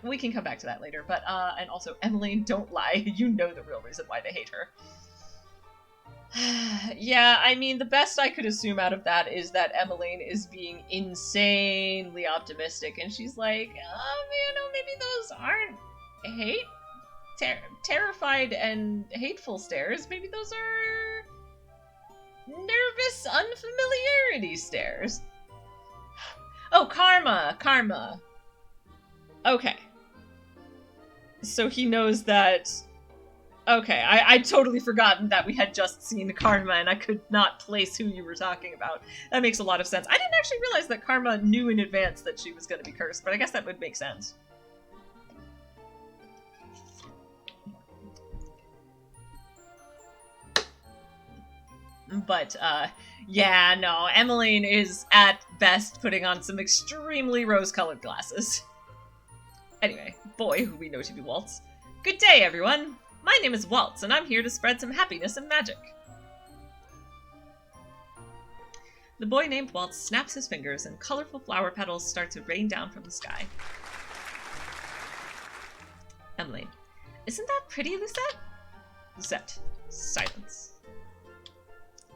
we can come back to that later. But, and also, Emmeline, don't lie. You know the real reason why they hate her. Yeah, I mean, the best I could assume out of that is that Emmeline is being insanely optimistic, and she's like, maybe those aren't terrified and hateful stares. Maybe those are nervous unfamiliarity stares. Oh, karma. Okay. So he knows that... Okay, I'd totally forgotten that we had just seen Karma, and I could not place who you were talking about. That makes a lot of sense. I didn't actually realize that Karma knew in advance that she was going to be cursed, but I guess that would make sense. But, yeah, no, Emmeline is, at best, putting on some extremely rose-colored glasses. Anyway, boy who we know to be Waltz. Good day, everyone! My name is Waltz, and I'm here to spread some happiness and magic. The boy named Waltz snaps his fingers, and colorful flower petals start to rain down from the sky. Emmeline. Isn't that pretty, Lucette? Lucette. Silence.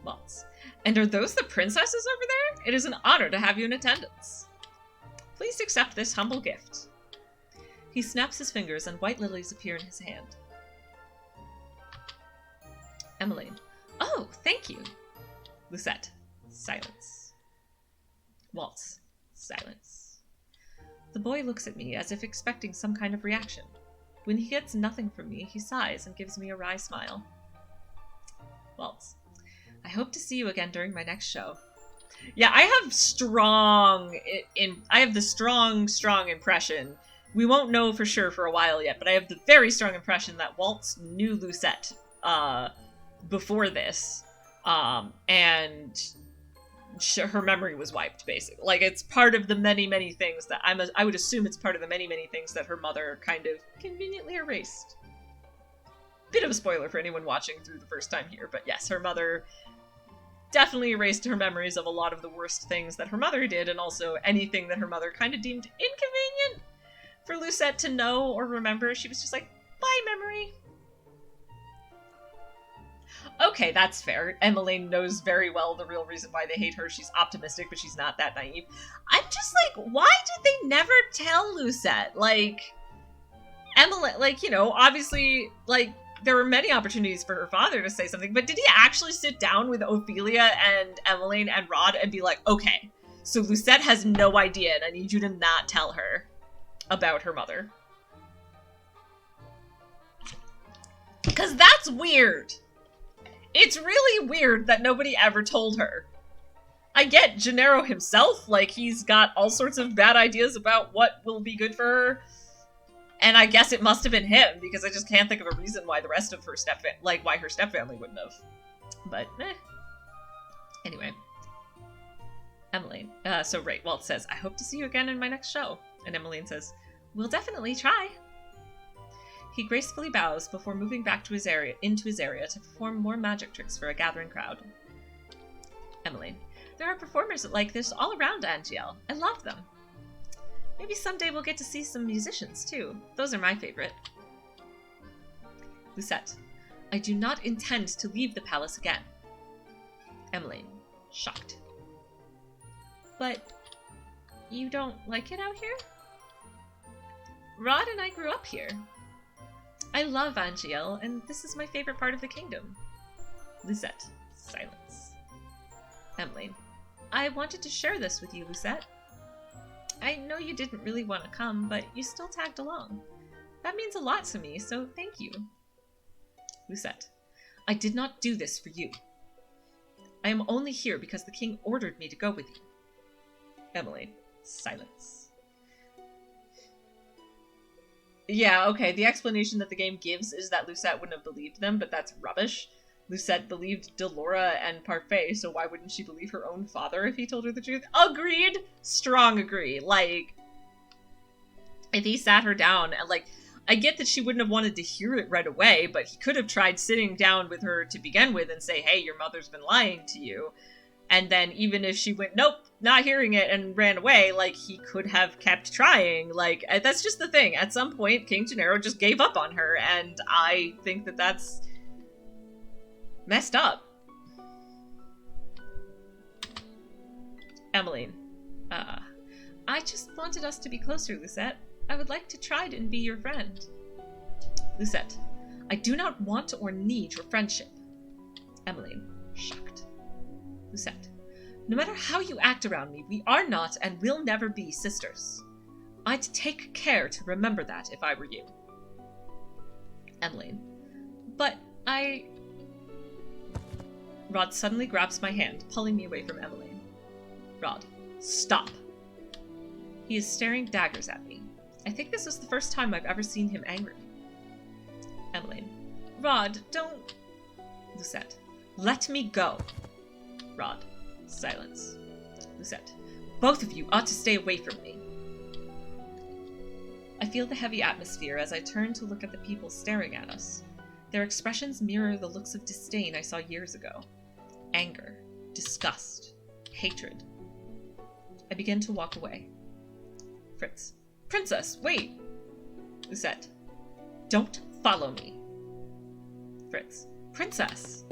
Waltz. And are those the princesses over there? It is an honor to have you in attendance. Please accept this humble gift. He snaps his fingers, and white lilies appear in his hand. Emmeline. Oh, thank you. Lucette. Silence. Waltz. Silence. The boy looks at me as if expecting some kind of reaction. When he gets nothing from me, he sighs and gives me a wry smile. Waltz. I hope to see you again during my next show. Yeah, I have the strong impression. We won't know for sure for a while yet, but I have the very strong impression that Waltz knew Lucette, before this, and her memory was wiped, basically. Like, it's part of the many things that I would assume it's part of the many things that her mother kind of conveniently erased. Bit of a spoiler for anyone watching through the first time here, but yes, her mother definitely erased her memories of a lot of the worst things that her mother did, and also anything that her mother kind of deemed inconvenient for Lucette to know or remember. She was just like, bye, memory. Okay, that's fair. Emmeline knows very well the real reason why they hate her. She's optimistic, but she's not that naive. I'm just like, why did they never tell Lucette? Like, Emmeline, like, obviously, like, there were many opportunities for her father to say something, but did he actually sit down with Ophelia and Emmeline and Rod and be like, okay, so Lucette has no idea, and I need you to not tell her about her mother? Because that's weird. It's really weird that nobody ever told her. I get Gennaro himself, like, he's got all sorts of bad ideas about what will be good for her. And I guess it must have been him, because I just can't think of a reason why the rest of her why her stepfamily wouldn't have. But, Anyway. Emmeline. Walt says, I hope to see you again in my next show. And Emmeline says, we'll definitely try. He gracefully bows before moving back to into his area to perform more magic tricks for a gathering crowd. Emmeline. There are performers like this all around Angiel. I love them. Maybe someday we'll get to see some musicians, too. Those are my favorite. Lucette. I do not intend to leave the palace again. Emmeline. Shocked. But you don't like it out here? Rod and I grew up here. I love Angiel, and this is my favorite part of the kingdom. Lucette. Silence. Emmeline. I wanted to share this with you, Lucette. I know you didn't really want to come, but you still tagged along. That means a lot to me, so thank you. Lucette. I did not do this for you. I am only here because the king ordered me to go with you. Emmeline. Silence. Yeah, okay, the explanation that the game gives is that Lucette wouldn't have believed them, but that's rubbish. Lucette believed Delora and Parfait, so why wouldn't she believe her own father if he told her the truth? Agreed! Strong agree. Like, if he sat her down and, like, I get that she wouldn't have wanted to hear it right away, but he could have tried sitting down with her to begin with and say, hey, your mother's been lying to you. And then even if she went, nope, not hearing it, and ran away, like, he could have kept trying. Like, that's just the thing. At some point, King Gennaro just gave up on her, and I think that that's messed up. Emmeline. I just wanted us to be closer, Lucette. I would like to try and be your friend. Lucette. I do not want or need your friendship. Emmeline. Shocked. Lucette. No matter how you act around me, we are not and will never be sisters. I'd take care to remember that if I were you. Emmeline. But I... Rod suddenly grabs my hand, pulling me away from Emmeline. Rod. Stop. He is staring daggers at me. I think this is the first time I've ever seen him angry. Emmeline. Rod, don't... Lucette. Let me go. Rod. Silence. Lucette. Both of you ought to stay away from me. I feel the heavy atmosphere as I turn to look at the people staring at us. Their expressions mirror the looks of disdain I saw years ago. Anger. Disgust. Hatred. I begin to walk away. Fritz. Princess, wait! Lucette. Don't follow me. Fritz. Princess!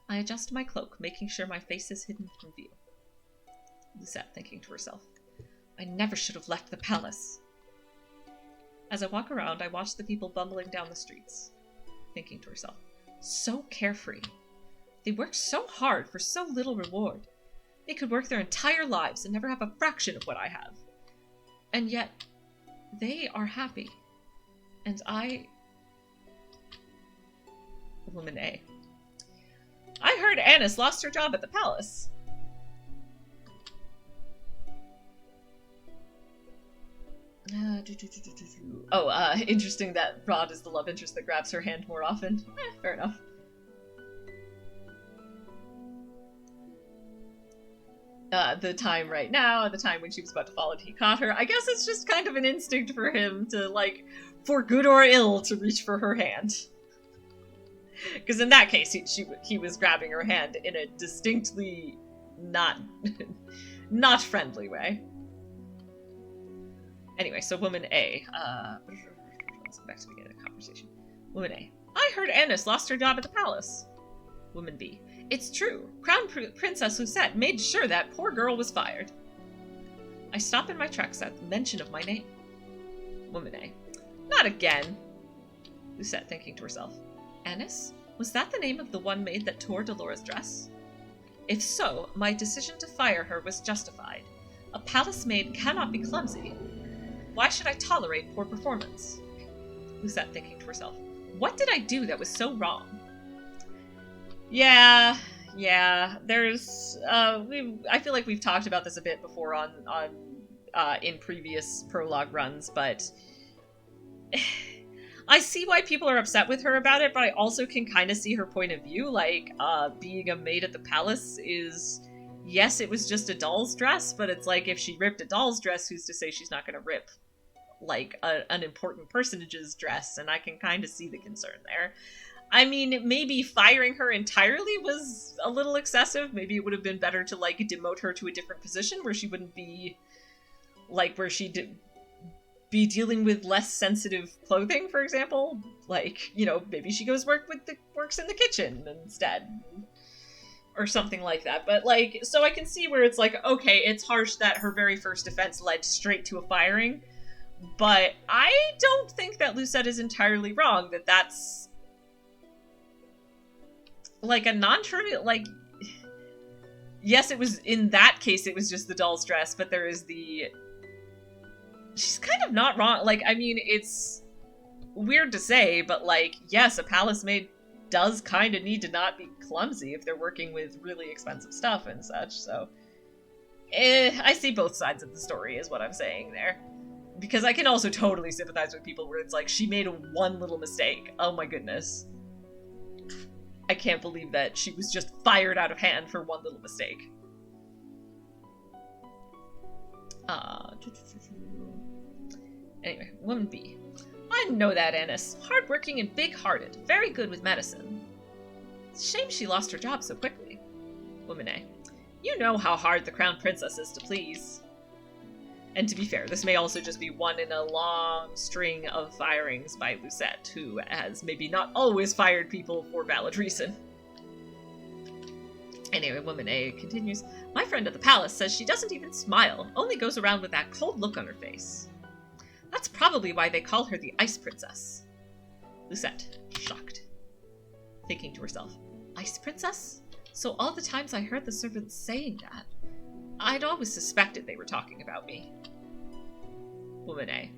I adjust my cloak, making sure my face is hidden from view. Lucette, thinking to herself. I never should have left the palace. As I walk around, I watch the people bumbling down the streets. Thinking to herself. So carefree. They work so hard for so little reward. They could work their entire lives and never have a fraction of what I have. And yet, they are happy. And I... Woman A. I heard Annis lost her job at the palace. Interesting that Rod is the love interest that grabs her hand more often. Fair enough. The time right now, the time when she was about to fall and he caught her. I guess it's just kind of an instinct for him to, like, for good or ill, to reach for her hand. Because in that case, he was grabbing her hand in a distinctly not friendly way. Anyway, so woman A. Let's go back to the beginning of the conversation. Woman A. I heard Annis lost her job at the palace. Woman B. It's true. Crown Princess Lucette made sure that poor girl was fired. I stop in my tracks at the mention of my name. Woman A. Not again. Lucette, thinking to herself. Annis? Was that the name of the one maid that tore Dolores' dress? If so, my decision to fire her was justified. A palace maid cannot be clumsy. Why should I tolerate poor performance? Lucette, thinking to herself. What did I do that was so wrong? Yeah, there's, I feel like we've talked about this a bit before in previous prologue runs, but I see why people are upset with her about it, but I also can kind of see her point of view, like, being a maid at the palace is, yes, it was just a doll's dress, but it's like, if she ripped a doll's dress, who's to say she's not gonna rip, like, an important personage's dress, and I can kind of see the concern there. I mean, maybe firing her entirely was a little excessive. Maybe it would have been better to, like, demote her to a different position where she wouldn't be, like, where she'd be dealing with less sensitive clothing, for example. Like, you know, maybe she goes works in the kitchen instead. Or something like that. But, like, so I can see where it's like, okay, it's harsh that her very first offense led straight to a firing. But I don't think that Lucette is entirely wrong, that that's like a non-trivial, like, yes, it was, in that case, it was just the doll's dress, but there is she's kind of not wrong. Like, I mean, it's weird to say, but, like, yes, a palace maid does kind of need to not be clumsy if they're working with really expensive stuff and such, so I see both sides of the story, is what I'm saying there. Because I can also totally sympathize with people where it's like, she made one little mistake. Oh my goodness. I can't believe that she was just fired out of hand for one little mistake. Anyway, woman B. I know that, Annis. Hardworking and big-hearted. Very good with medicine. Shame she lost her job so quickly. Woman A. You know how hard the Crown Princess is to please. And to be fair, this may also just be one in a long string of firings by Lucette, who has maybe not always fired people for valid reason. Anyway, Woman A continues, my friend at the palace says she doesn't even smile, only goes around with that cold look on her face. That's probably why they call her the Ice Princess. Lucette, shocked. Thinking to herself, Ice Princess? So all the times I heard the servants saying that, I'd always suspected they were talking about me. Woman A.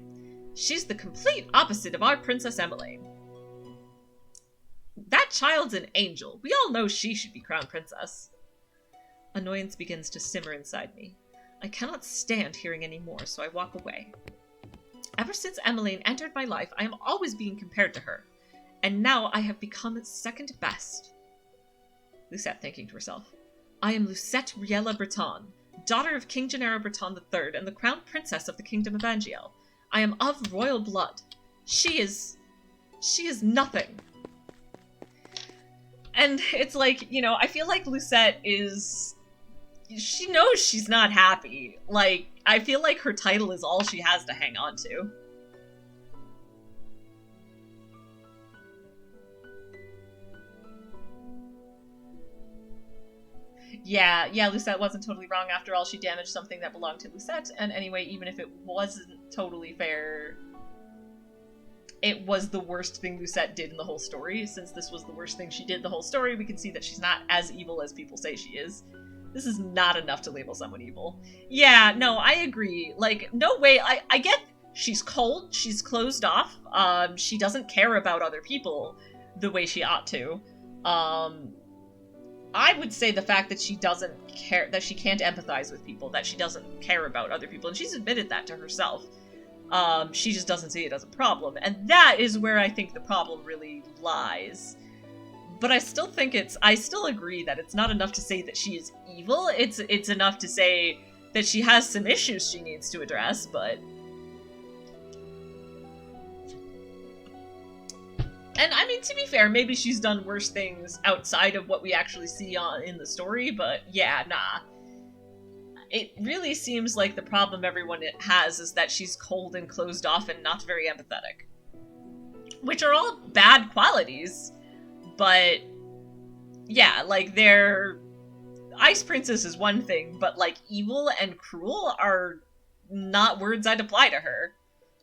She's the complete opposite of our Princess Emmeline. That child's an angel. We all know she should be crown princess. Annoyance begins to simmer inside me. I cannot stand hearing any more, so I walk away. Ever since Emmeline entered my life, I am always being compared to her. And now I have become second best. Lucette thinking to herself, I am Lucette Riella Breton, daughter of King Gennaro Breton III and the crown princess of the kingdom of Angiel. I am of royal blood. She is nothing. And it's like, you know, I feel like Lucette she knows she's not happy. Like, I feel like her title is all she has to hang on to. Yeah, Lucette wasn't totally wrong after all. She damaged something that belonged to Lucette, and anyway, even if it wasn't totally fair, it was the worst thing Lucette did in the whole story. Since this was the worst thing she did the whole story, we can see that she's not as evil as people say she is. This is not enough to label someone evil. Yeah, no, I agree. Like, no way, I get she's cold, she's closed off, she doesn't care about other people the way she ought to. I would say the fact that she doesn't care, that she can't empathize with people, that she doesn't care about other people, and she's admitted that to herself. She just doesn't see it as a problem, and that is where I think the problem really lies. But I still think I still agree that it's not enough to say that she is evil, it's enough to say that she has some issues she needs to address, but... And, I mean, to be fair, maybe she's done worse things outside of what we actually see in the story, but yeah, nah. It really seems like the problem everyone has is that she's cold and closed off and not very empathetic. Which are all bad qualities, but yeah, like, Ice Princess is one thing, but, like, evil and cruel are not words I'd apply to her.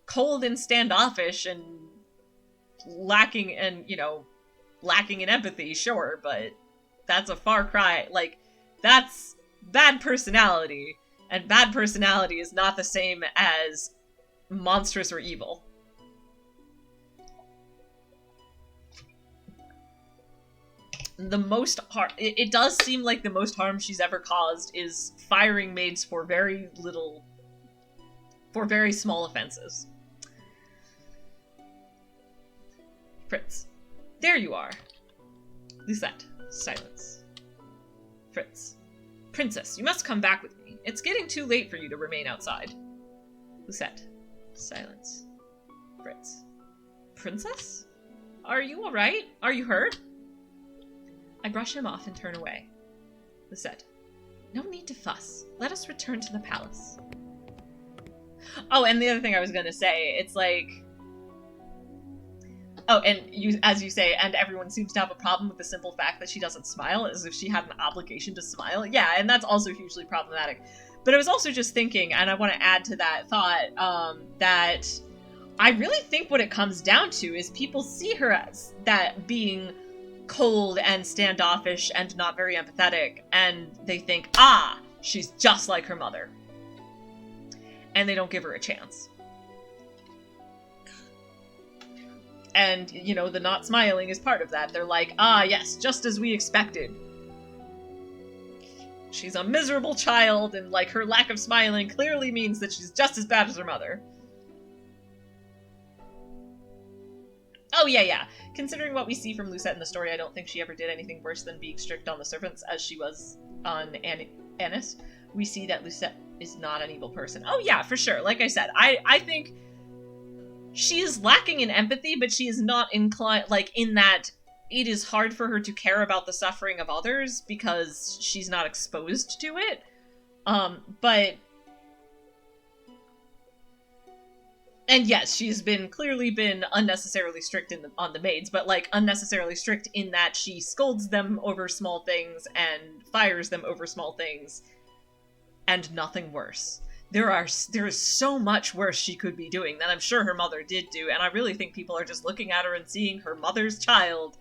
Cold and standoffish and lacking in empathy, sure, but that's a far cry. Like, that's bad personality, and bad personality is not the same as monstrous or evil. The most harm, it does seem like the most harm she's ever caused is firing maids for very small offenses. Fritz. There you are. Lucette. Silence. Fritz. Princess, you must come back with me. It's getting too late for you to remain outside. Lucette. Silence. Fritz. Princess? Are you alright? Are you hurt? I brush him off and turn away. Lucette. No need to fuss. Let us return to the palace. Oh, and the other thing I was gonna say, it's like... Oh, and as you say, and everyone seems to have a problem with the simple fact that she doesn't smile, as if she had an obligation to smile. Yeah, and that's also hugely problematic. But I was also just thinking, and I want to add to that thought, that I really think what it comes down to is people see her as that being cold and standoffish and not very empathetic, and they think, ah, she's just like her mother. And they don't give her a chance. And, you know, the not smiling is part of that. They're like, ah, yes, just as we expected. She's a miserable child, and, like, her lack of smiling clearly means that she's just as bad as her mother. Oh, yeah. Considering what we see from Lucette in the story, I don't think she ever did anything worse than being strict on the servants, as she was on Anis. We see that Lucette is not an evil person. Oh, yeah, for sure. Like I said, I think... she is lacking in empathy, but she is not inclined, like, in that it is hard for her to care about the suffering of others because she's not exposed to it. But... And yes, she's clearly been unnecessarily strict on the maids, but, like, unnecessarily strict in that she scolds them over small things and fires them over small things, and nothing worse. There is so much worse she could be doing that I'm sure her mother did do, and I really think people are just looking at her and seeing her mother's child,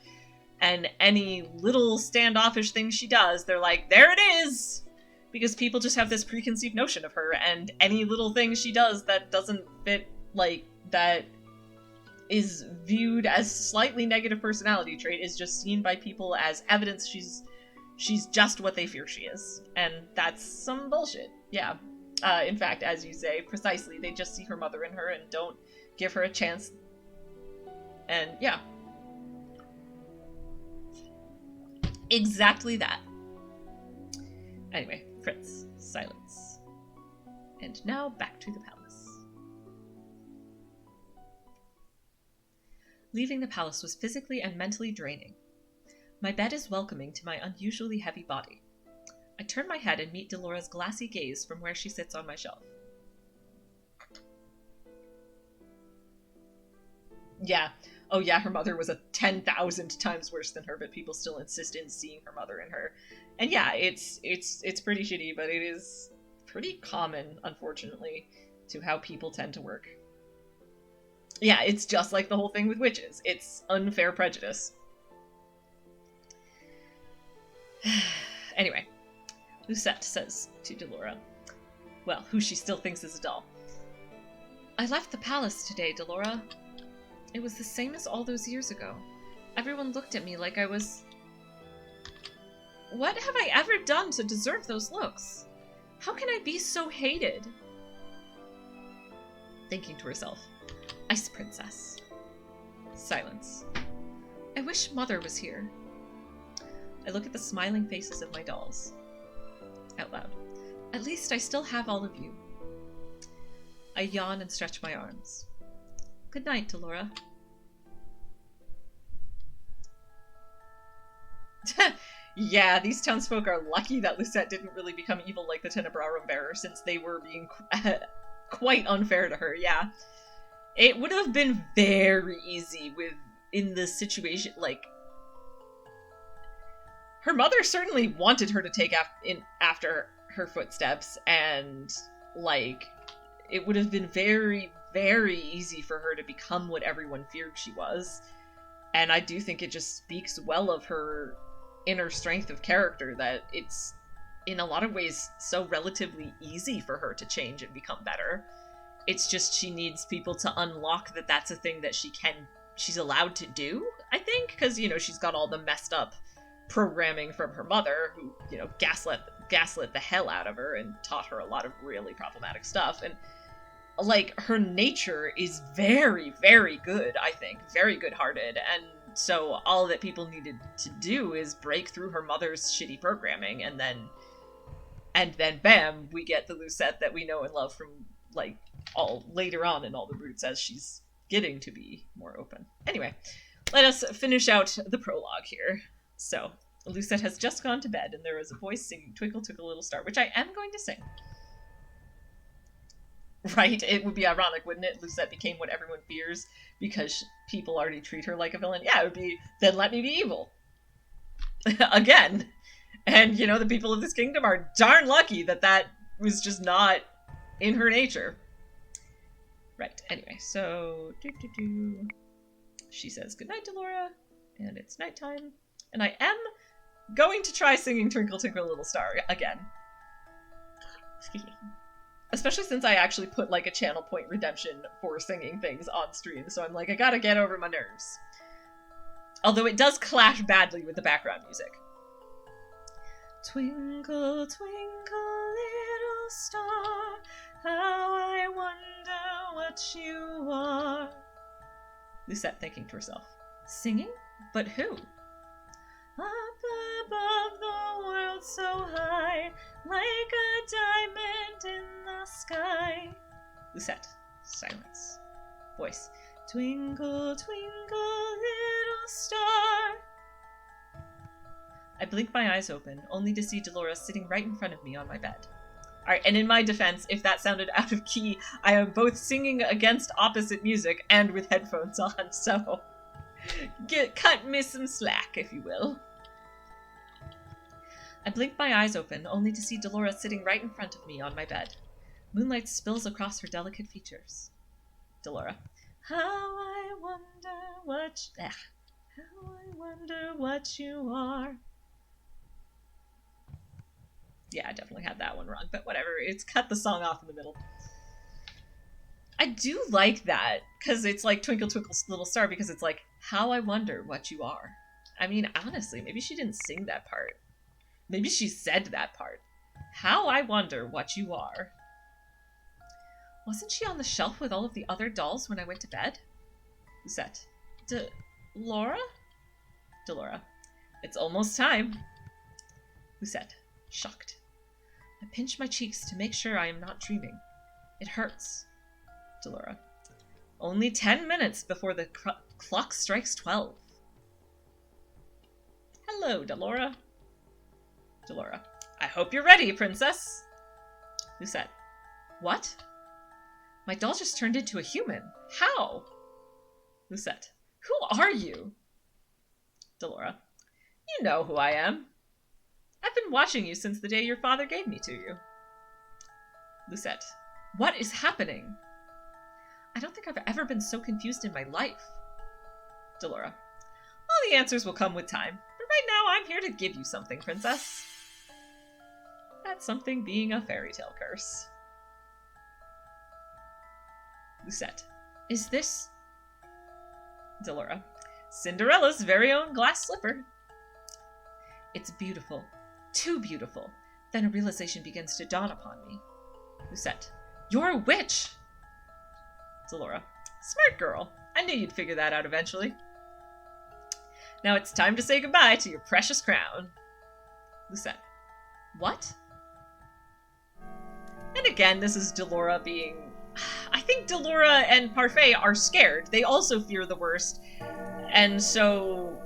and any little standoffish thing she does, they're like, there it is! Because people just have this preconceived notion of her, and any little thing she does that doesn't fit, like, that is viewed as slightly negative personality trait is just seen by people as evidence she's just what they fear she is. And that's some bullshit. Yeah. In fact, as you say, precisely, they just see her mother in her and don't give her a chance. And yeah. Exactly that. Anyway, Fritz, silence. And now back to the palace. Leaving the palace was physically and mentally draining. My bed is welcoming to my unusually heavy body. I turn my head and meet Delora's glassy gaze from where she sits on my shelf. Yeah. Oh yeah, her mother was 10,000 times worse than her, but people still insist in seeing her mother in her. And yeah, it's pretty shitty, but it is pretty common, unfortunately, to how people tend to work. Yeah, it's just like the whole thing with witches. It's unfair prejudice. Anyway, Lucette says to Delora, well, who she still thinks is a doll. I left the palace today, Delora. It was the same as all those years ago. Everyone looked at me like I was... What have I ever done to deserve those looks? How can I be so hated? Thinking to herself. Ice Princess. Silence. I wish Mother was here. I look at the smiling faces of my dolls. Out loud. At least I still have all of you. I yawn and stretch my arms. Good night, Delora. Yeah, these townsfolk are lucky that Lucette didn't really become evil like the Tenebrarum Bearer, since they were being quite unfair to her, yeah. It would have been very easy in this situation, like... Her mother certainly wanted her to take after her footsteps, and, like, it would have been very, very easy for her to become what everyone feared she was. And I do think it just speaks well of her inner strength of character that it's, in a lot of ways, so relatively easy for her to change and become better. It's just she needs people to unlock that that's a thing that she's allowed to do, I think, because, you know, she's got all the messed up programming from her mother, who, you know, gaslit the hell out of her and taught her a lot of really problematic stuff. And, like, her nature is very, very good, I think. Very good-hearted. And so all that people needed to do is break through her mother's shitty programming, and then bam, we get the Lucette that we know and love from, like, all later on in all the roots as she's getting to be more open. Anyway, let us finish out the prologue here. So, Lucette has just gone to bed, and there is a voice singing Twinkle Twinkle Little Star, which I am going to sing. Right? It would be ironic, wouldn't it? Lucette became what everyone fears because people already treat her like a villain. Yeah, it would be, then let me be evil. Again. And, you know, the people of this kingdom are darn lucky that that was just not in her nature. Right, anyway, so... She says, good night, Delora, and it's nighttime. And I am going to try singing Twinkle Twinkle Little Star again. Especially since I actually put, like, a channel point redemption for singing things on stream, so I'm like, I gotta get over my nerves. Although it does clash badly with the background music. Twinkle, twinkle, little star, how I wonder what you are. Lucette thinking to herself. Singing? But who? Up above the world so high, like a diamond in the sky. Lucette. Silence. Voice. Twinkle, twinkle, little star. I blink my eyes open, only to see Dolores sitting right in front of me on my bed. Alright, and in my defense, if that sounded out of key, I am both singing against opposite music and with headphones on, so cut me some slack, if you will. I blink my eyes open, only to see Dolores sitting right in front of me on my bed. Moonlight spills across her delicate features. Dolores. How I wonder what you are. Yeah, I definitely had that one wrong, but whatever. It's cut the song off in the middle. I do like that, because it's like Twinkle Twinkle Little Star, because it's like, how I wonder what you are. I mean, honestly, maybe she didn't sing that part. Maybe she said that part. How I wonder what you are. Wasn't she on the shelf with all of the other dolls when I went to bed? Lucette. Laura? Dolores. It's almost time. Lucette. Shocked. I pinch my cheeks to make sure I am not dreaming. It hurts. Dolores. Only 10 minutes before the clock strikes 12. Hello, Dolores. Dolores. I hope you're ready, princess. Lucette. What? My doll just turned into a human. How? Lucette. Who are you? Dolores. You know who I am. I've been watching you since the day your father gave me to you. Lucette. What is happening? I don't think I've ever been so confused in my life. Dolores. All the answers will come with time, but right now I'm here to give you something, princess. That something being a fairy tale curse. Lucette. Is this... Dolores. Cinderella's very own glass slipper. It's beautiful. Too beautiful. Then a realization begins to dawn upon me. Lucette. You're a witch! Dolores. Smart girl. I knew you'd figure that out eventually. Now it's time to say goodbye to your precious crown. Lucette. What? And again, this is Dolores being... I think Dolores and Parfait are scared. They also fear the worst. And so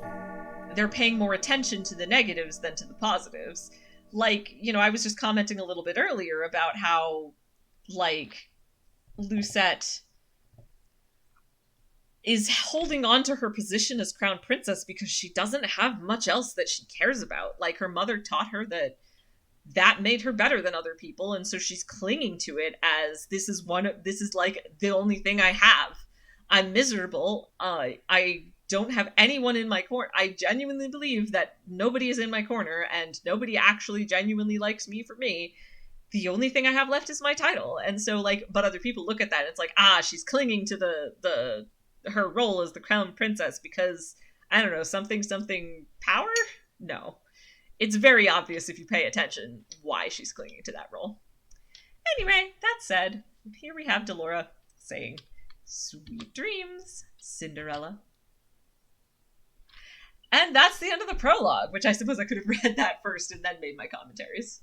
they're paying more attention to the negatives than to the positives. Like, you know, I was just commenting a little bit earlier about how, like, Lucette is holding on to her position as crown princess because she doesn't have much else that she cares about. Like, her mother taught her that made her better than other people, and so she's clinging to it as this is like the only thing I have. I'm miserable. I don't have anyone in my corner. I genuinely believe that nobody is in my corner, and nobody actually genuinely likes me for me. The only thing I have left is my title. And so, like, but other people look at that, and it's like, she's clinging to her role as the crown princess because, I don't know, something power? No. It's very obvious if you pay attention why she's clinging to that role. Anyway, that said, here we have Dolores saying, "Sweet dreams, Cinderella." And that's the end of the prologue, which I suppose I could have read that first and then made my commentaries.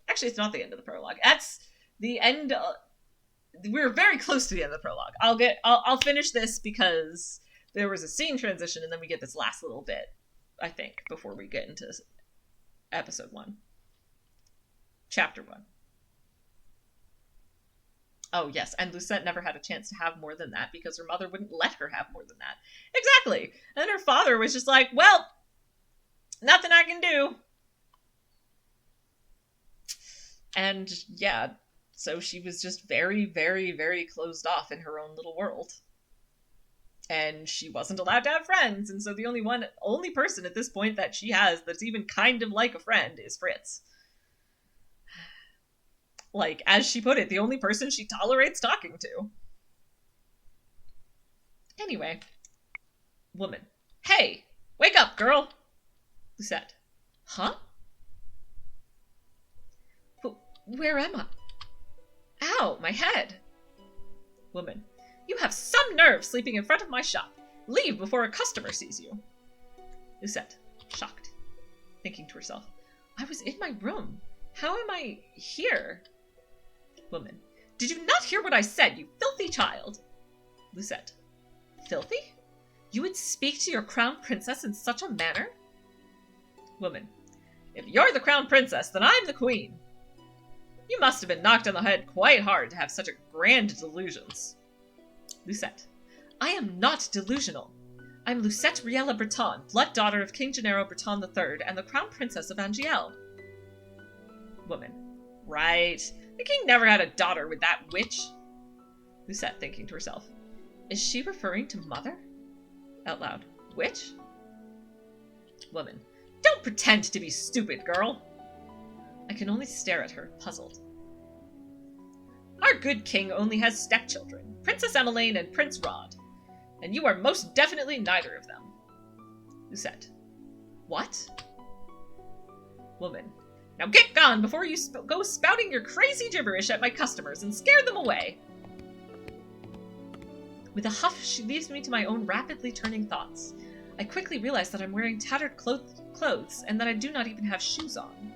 Actually, it's not the end of the prologue. That's the end. We're very close to the end of the prologue. I'll finish this because there was a scene transition and then we get this last little bit, I think, before we get into episode 1. Chapter 1. Oh, yes, and Lucette never had a chance to have more than that because her mother wouldn't let her have more than that. Exactly! And her father was just like, well, nothing I can do. And, yeah, so she was just very, very, very closed off in her own little world. And she wasn't allowed to have friends, and so the only person at this point that she has that's even kind of like a friend is Fritz. Like, as she put it, the only person she tolerates talking to. Anyway. Woman. Hey! Wake up, girl! Lucette. Huh? But where am I? Ow, my head! Woman. You have some nerve sleeping in front of my shop. Leave before a customer sees you. Lucette, shocked, thinking to herself, I was in my room. How am I here? Woman, did you not hear what I said, you filthy child? Lucette, filthy? You would speak to your crown princess in such a manner? Woman. If you're the crown princess, then I'm the queen. You must have been knocked on the head quite hard to have such a grand delusions. Lucette. I am not delusional. I'm Lucette Riella Breton, blood daughter of King Gennaro Breton III and the crown princess of Angiel. Woman. Right. The king never had a daughter with that witch. Lucette, thinking to herself. Is she referring to mother? Out loud. Witch? Woman. Don't pretend to be stupid, girl. I can only stare at her, puzzled. Our good king only has stepchildren, Princess Emmeline and Prince Rod, and you are most definitely neither of them. Lucette. What? Woman. Now get gone before you go spouting your crazy gibberish at my customers and scare them away. With a huff, she leaves me to my own rapidly turning thoughts. I quickly realize that I'm wearing tattered clothes and that I do not even have shoes on.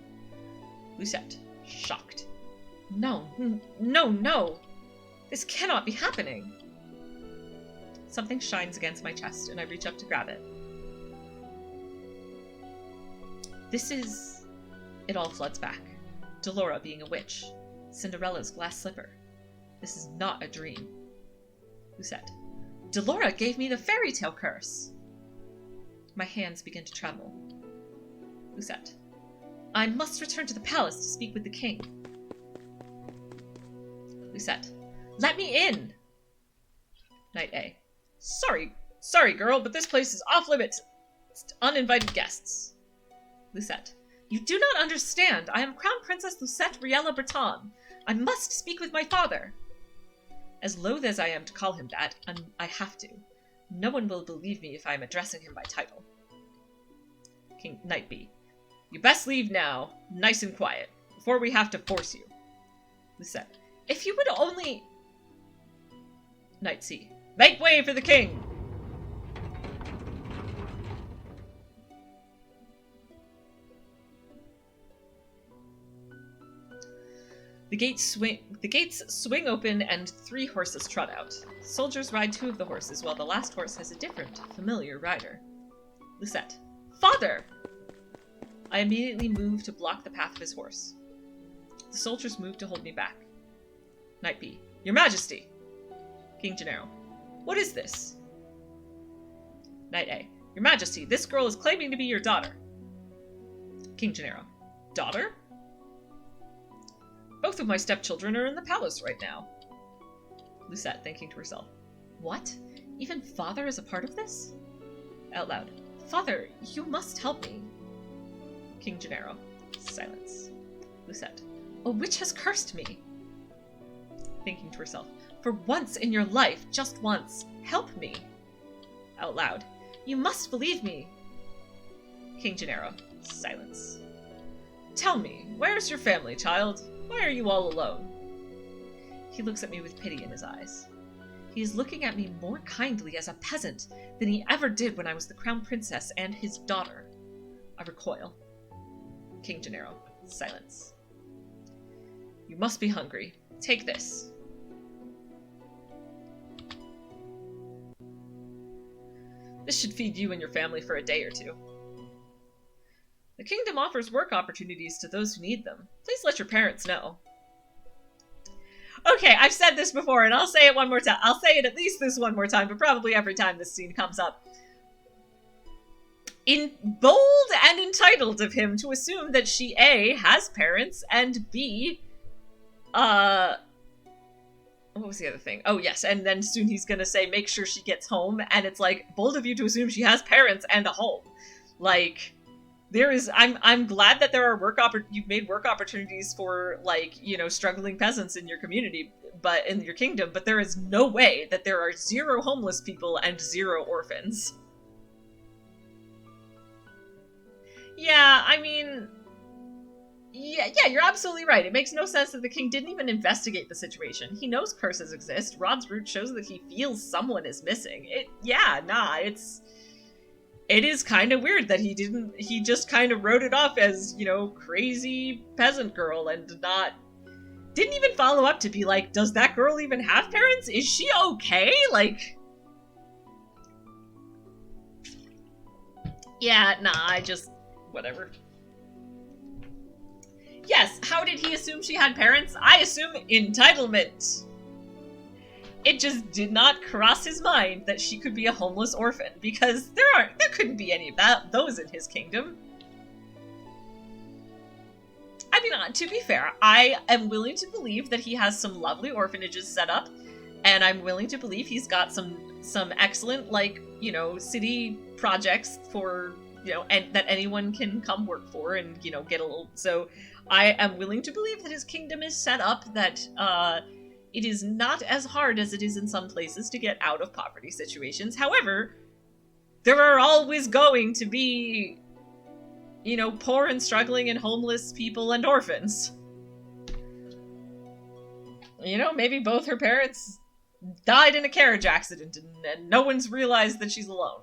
Lucette, shocked. No, no. This cannot be happening. Something shines against my chest and I reach up to grab it. This is... It all floods back. Delora being a witch. Cinderella's glass slipper. This is not a dream. Lucette. Delora gave me the fairy tale curse. My hands begin to tremble. Lucette. I must return to the palace to speak with the king. Lucette. Let me in! Knight A. Sorry, girl, but this place is off limits to uninvited guests. Lucette. You do not understand. I am Crown Princess Lucette Riella Breton. I must speak with my father. As loath as I am to call him that, I have to. No one will believe me if I am addressing him by title. Knight B. You best leave now, nice and quiet, before we have to force you. Lucette. If you would only... Knight C. Make way for the king! The gates swing open and 3 horses trot out. Soldiers ride 2 of the horses, while the last horse has a different, familiar rider. Lucette. Father! I immediately move to block the path of his horse. The soldiers move to hold me back. Knight B. Your Majesty! King Gennaro. What is this? Knight A. Your Majesty, this girl is claiming to be your daughter. King Gennaro. Daughter? Both of my stepchildren are in the palace right now. Lucette, thinking to herself. What? Even father is a part of this? Out loud. Father, you must help me. King Gennaro. Silence. Lucette. A witch has cursed me. Thinking to herself. For once in your life, just once, help me. Out loud. You must believe me. King Gennaro. Silence. Tell me, where's your family, child? Why are you all alone? He looks at me with pity in his eyes. He is looking at me more kindly as a peasant than he ever did when I was the crown princess and his daughter. I recoil. King Gennaro. Silence. You must be hungry. Take this. This should feed you and your family for a day or 2. The kingdom offers work opportunities to those who need them. Please let your parents know. Okay, I've said this before, and I'll say it one more time. I'll say it at least this one more time, but probably every time this scene comes up. Bold and entitled of him to assume that she, A, has parents, and B, what was the other thing? Oh, yes, and then soon he's gonna say, make sure she gets home, and it's like, bold of you to assume she has parents and a home. Like... I'm glad that there are you've made work opportunities for, like, you know, struggling peasants in your community, but in your kingdom, but there is no way that there are 0 homeless people and 0 orphans. Yeah, I mean, yeah, you're absolutely right. It makes no sense that the king didn't even investigate the situation. He knows curses exist. Rod's root shows that he feels someone is missing. It is kind of weird that he just kind of wrote it off as, you know, crazy peasant girl and didn't even follow up to be like, does that girl even have parents? Is she okay? Like, yeah, nah, whatever. Yes, how did he assume she had parents? I assume entitlement. It just did not cross his mind that she could be a homeless orphan, because there couldn't be any of those in his kingdom. I mean, to be fair, I am willing to believe that he has some lovely orphanages set up, and I'm willing to believe he's got some excellent, like, you know, city projects for, you know, and that anyone can come work for and, you know, get a little. So I am willing to believe that his kingdom is set up, that it is not as hard as it is in some places to get out of poverty situations. However, there are always going to be, you know, poor and struggling and homeless people and orphans. You know, maybe both her parents died in a carriage accident and no one's realized that she's alone.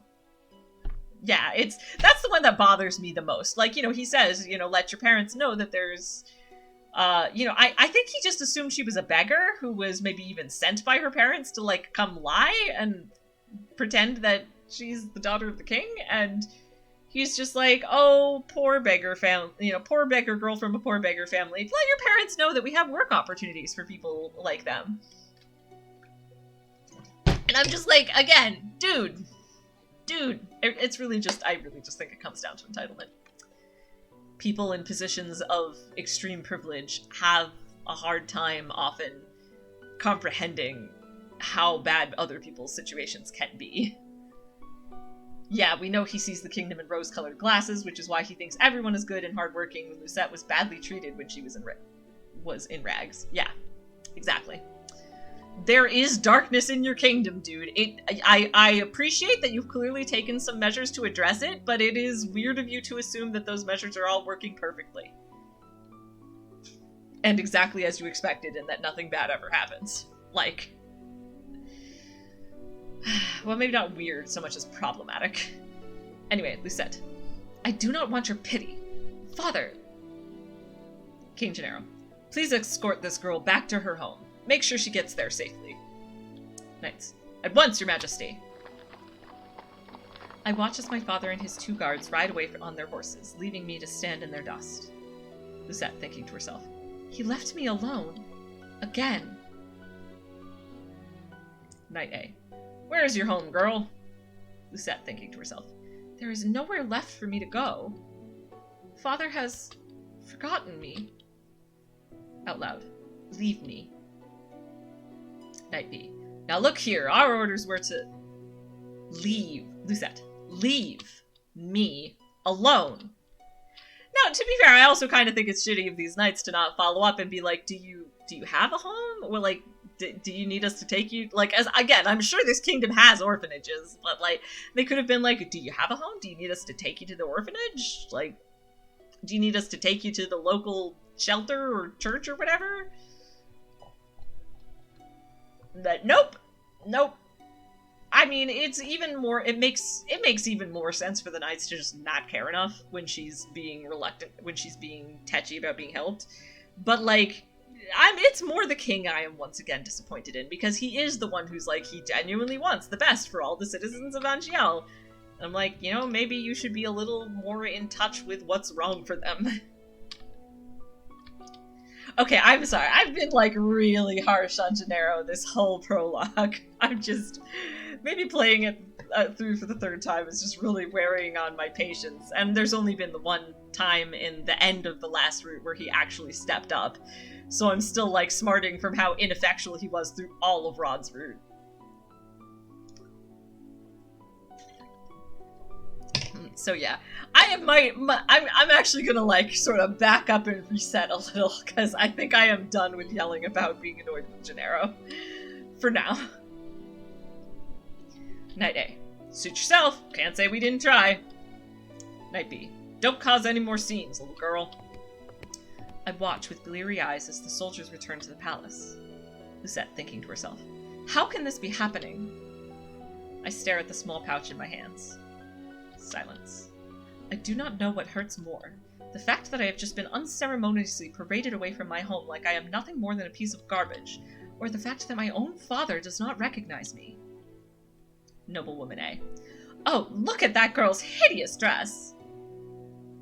Yeah, that's the one that bothers me the most. Like, you know, he says, you know, let your parents know that there's, you know, I think he just assumed she was a beggar who was maybe even sent by her parents to, like, come lie and pretend that she's the daughter of the king, and he's just like, oh, poor beggar family, you know, poor beggar girl from a poor beggar family. Let your parents know that we have work opportunities for people like them. And I'm just like, again, dude, it's really just, I really just think it comes down to entitlement. People in positions of extreme privilege have a hard time often comprehending how bad other people's situations can be. Yeah, we know he sees the kingdom in rose-colored glasses, which is why he thinks everyone is good and hardworking when Lucette was badly treated when she was in rags. Yeah, exactly. There is darkness in your kingdom, dude. I appreciate that you've clearly taken some measures to address it, but it is weird of you to assume that those measures are all working perfectly. And exactly as you expected, and that nothing bad ever happens. Like, well, maybe not weird so much as problematic. Anyway, Lucette, I do not want your pity. Father! King Gennaro, please escort this girl back to her home. Make sure she gets there safely. Knights, at once, your majesty! I watch as my father and his 2 guards ride away on their horses, leaving me to stand in their dust. Lucette, thinking to herself, he left me alone. Again. Knight A. Where is your home, girl? Lucette, thinking to herself, there is nowhere left for me to go. Father has forgotten me. Out loud, leave me. Knight B. Now look here, our orders were to leave. Lucette, leave me alone. Now, to be fair, I also kind of think it's shitty of these knights to not follow up and be like, do you have a home? Or like, do you need us to take you? Like, as again, I'm sure this kingdom has orphanages, but like, they could have been like, do you have a home? Do you need us to take you to the orphanage? Like, do you need us to take you to the local shelter or church or whatever? But nope. I mean, it's even more, it makes even more sense for the knights to just not care enough when she's being reluctant, when she's being tetchy about being helped. But like, it's more the king I am once again disappointed in, because he is the one who's like, he genuinely wants the best for all the citizens of Angiel. I'm like, you know, maybe you should be a little more in touch with what's wrong for them. Okay, I'm sorry. I've been, like, really harsh on Gennaro this whole prologue. I'm just... Maybe playing it through for the 3rd time is just really wearing on my patience. And there's only been the one time in the end of the last route where he actually stepped up. So I'm still, like, smarting from how ineffectual he was through all of Rod's route. So yeah, I'm actually gonna like sort of back up and reset a little, because I think I am done with yelling about being annoyed with Gennaro. For now. Knight A. Suit yourself. Can't say we didn't try. Knight B. Don't cause any more scenes, little girl. I watch with bleary eyes as the soldiers return to the palace. Lucette, thinking to herself, how can this be happening? I stare at the small pouch in my hands. Silence. I do not know what hurts more. The fact that I have just been unceremoniously paraded away from my home like I am nothing more than a piece of garbage, or the fact that my own father does not recognize me. Noblewoman A. Oh, look at that girl's hideous dress!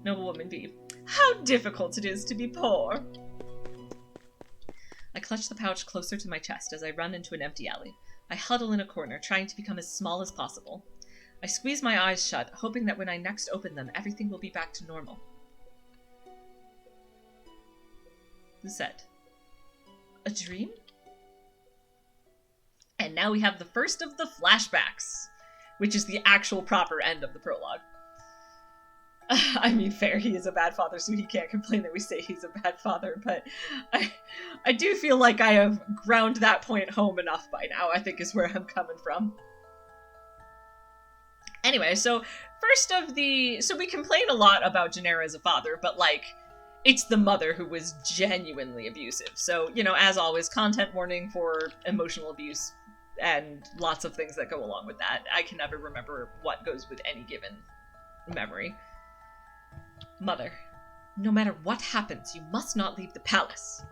Noblewoman B. How difficult it is to be poor. I clutch the pouch closer to my chest as I run into an empty alley. I huddle in a corner, trying to become as small as possible. I squeeze my eyes shut, hoping that when I next open them, everything will be back to normal. Lucette. A dream? And now we have the first of the flashbacks, which is the actual proper end of the prologue. I mean, fair, he is a bad father, so he can't complain that we say he's a bad father, but I do feel like I have ground that point home enough by now, I think is where I'm coming from. Anyway, so so we complain a lot about Gennaro as a father, but like, it's the mother who was genuinely abusive. So, you know, as always, content warning for emotional abuse and lots of things that go along with that. I can never remember what goes with any given memory. Mother, no matter what happens, you must not leave the palace.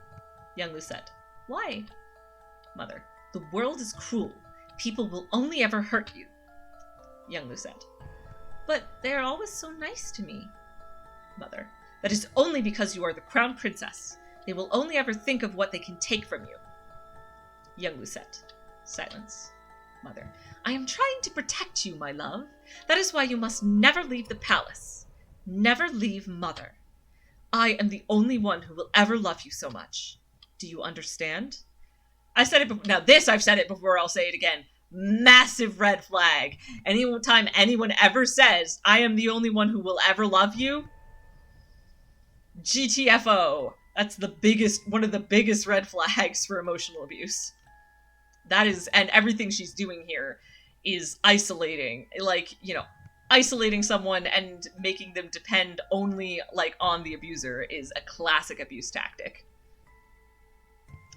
Young Lucette. Why? Mother, the world is cruel. People will only ever hurt you. Young Lucette. But they're always so nice to me. Mother. That is only because you are the crown princess. They will only ever think of what they can take from you. Young Lucette. Silence. Mother. I am trying to protect you, my love. That is why you must never leave the palace. Never leave Mother. I am the only one who will ever love you so much. Do you understand? I said it before. Now this, I've said it before, I'll say it again. Massive red flag. Anytime anyone ever says, I am the only one who will ever love you, GTFO. That's the biggest, one of the biggest red flags for emotional abuse. That is, and everything she's doing here is isolating, like, you know, isolating someone and making them depend only, like, on the abuser is a classic abuse tactic.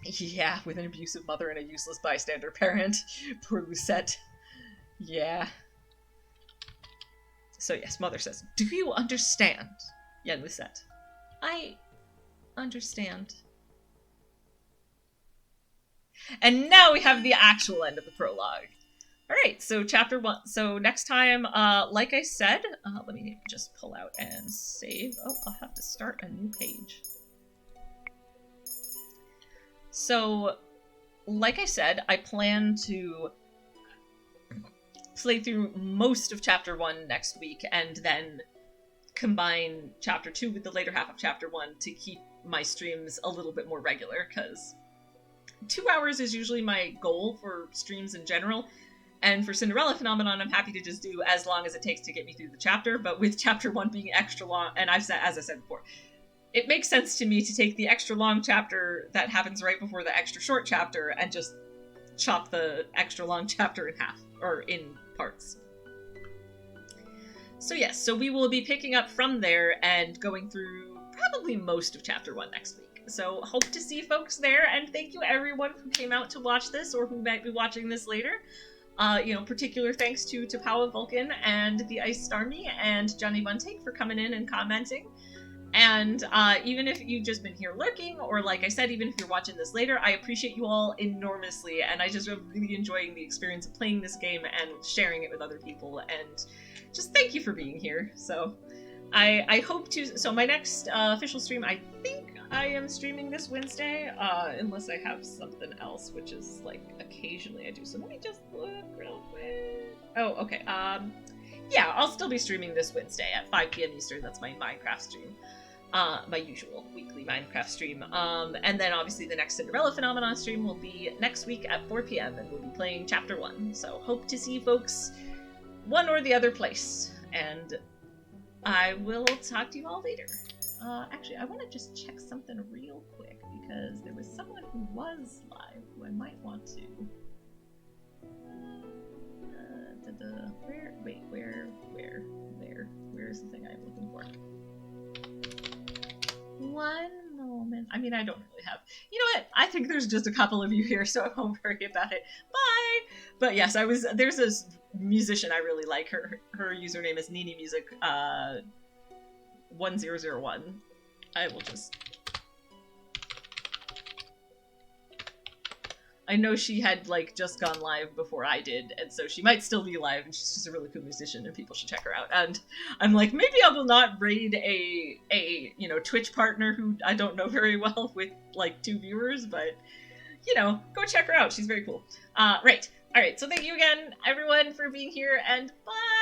Yeah, with an abusive mother and a useless bystander parent. Poor Lucette. Yeah. So yes, Mother says, do you understand? Young Lucette. I understand. And now we have the actual end of the prologue. Alright, so chapter 1. So next time, like I said, let me just pull out and save. Oh, I'll have to start a new page. So, like I said, I plan to play through most of chapter 1 next week, and then combine chapter 2 with the later half of chapter 1 to keep my streams a little bit more regular, because 2 hours is usually my goal for streams in general, and for Cinderella Phenomenon, I'm happy to just do as long as it takes to get me through the chapter, but with chapter 1 being extra long, and I've said, as I said before, it makes sense to me to take the extra long chapter that happens right before the extra short chapter and just chop the extra long chapter in half, or in parts. So yes, so we will be picking up from there and going through probably most of chapter 1 next week. So hope to see folks there, and thank you everyone who came out to watch this or who might be watching this later. You know, particular thanks to Tapawa Vulcan and the Ice Starmie and Johnny Buntake for coming in and commenting. And even if you've just been here lurking, or like I said, even if you're watching this later, I appreciate you all enormously, and I just am really enjoying the experience of playing this game and sharing it with other people, and just thank you for being here. So I hope to, so my next official stream, I think I am streaming this Wednesday, unless I have something else, which is like occasionally I do. So let me just look real quick. Oh, okay. Yeah, I'll still be streaming this Wednesday at 5 p.m. Eastern. That's my Minecraft stream. My usual weekly Minecraft stream. And then obviously the next Cinderella Phenomenon stream will be next week at 4 p.m. and we'll be playing Chapter 1. So hope to see folks one or the other place. And I will talk to you all later. Actually, I want to just check something real quick because there was someone who was live who I might want to... Where's the thing I'm looking for? One moment. I mean, I don't really have... You know what? I think there's just a couple of you here, so I won't worry about it. Bye! But yes, there's this musician I really like. Her username is Nini Music 1001. I know she had like just gone live before I did, and so she might still be live, and she's just a really cool musician, and people should check her out. And I'm like, maybe I will not raid a Twitch partner who I don't know very well with like 2 viewers, but go check her out. She's very cool. Right. All right. So thank you again, everyone, for being here, and bye.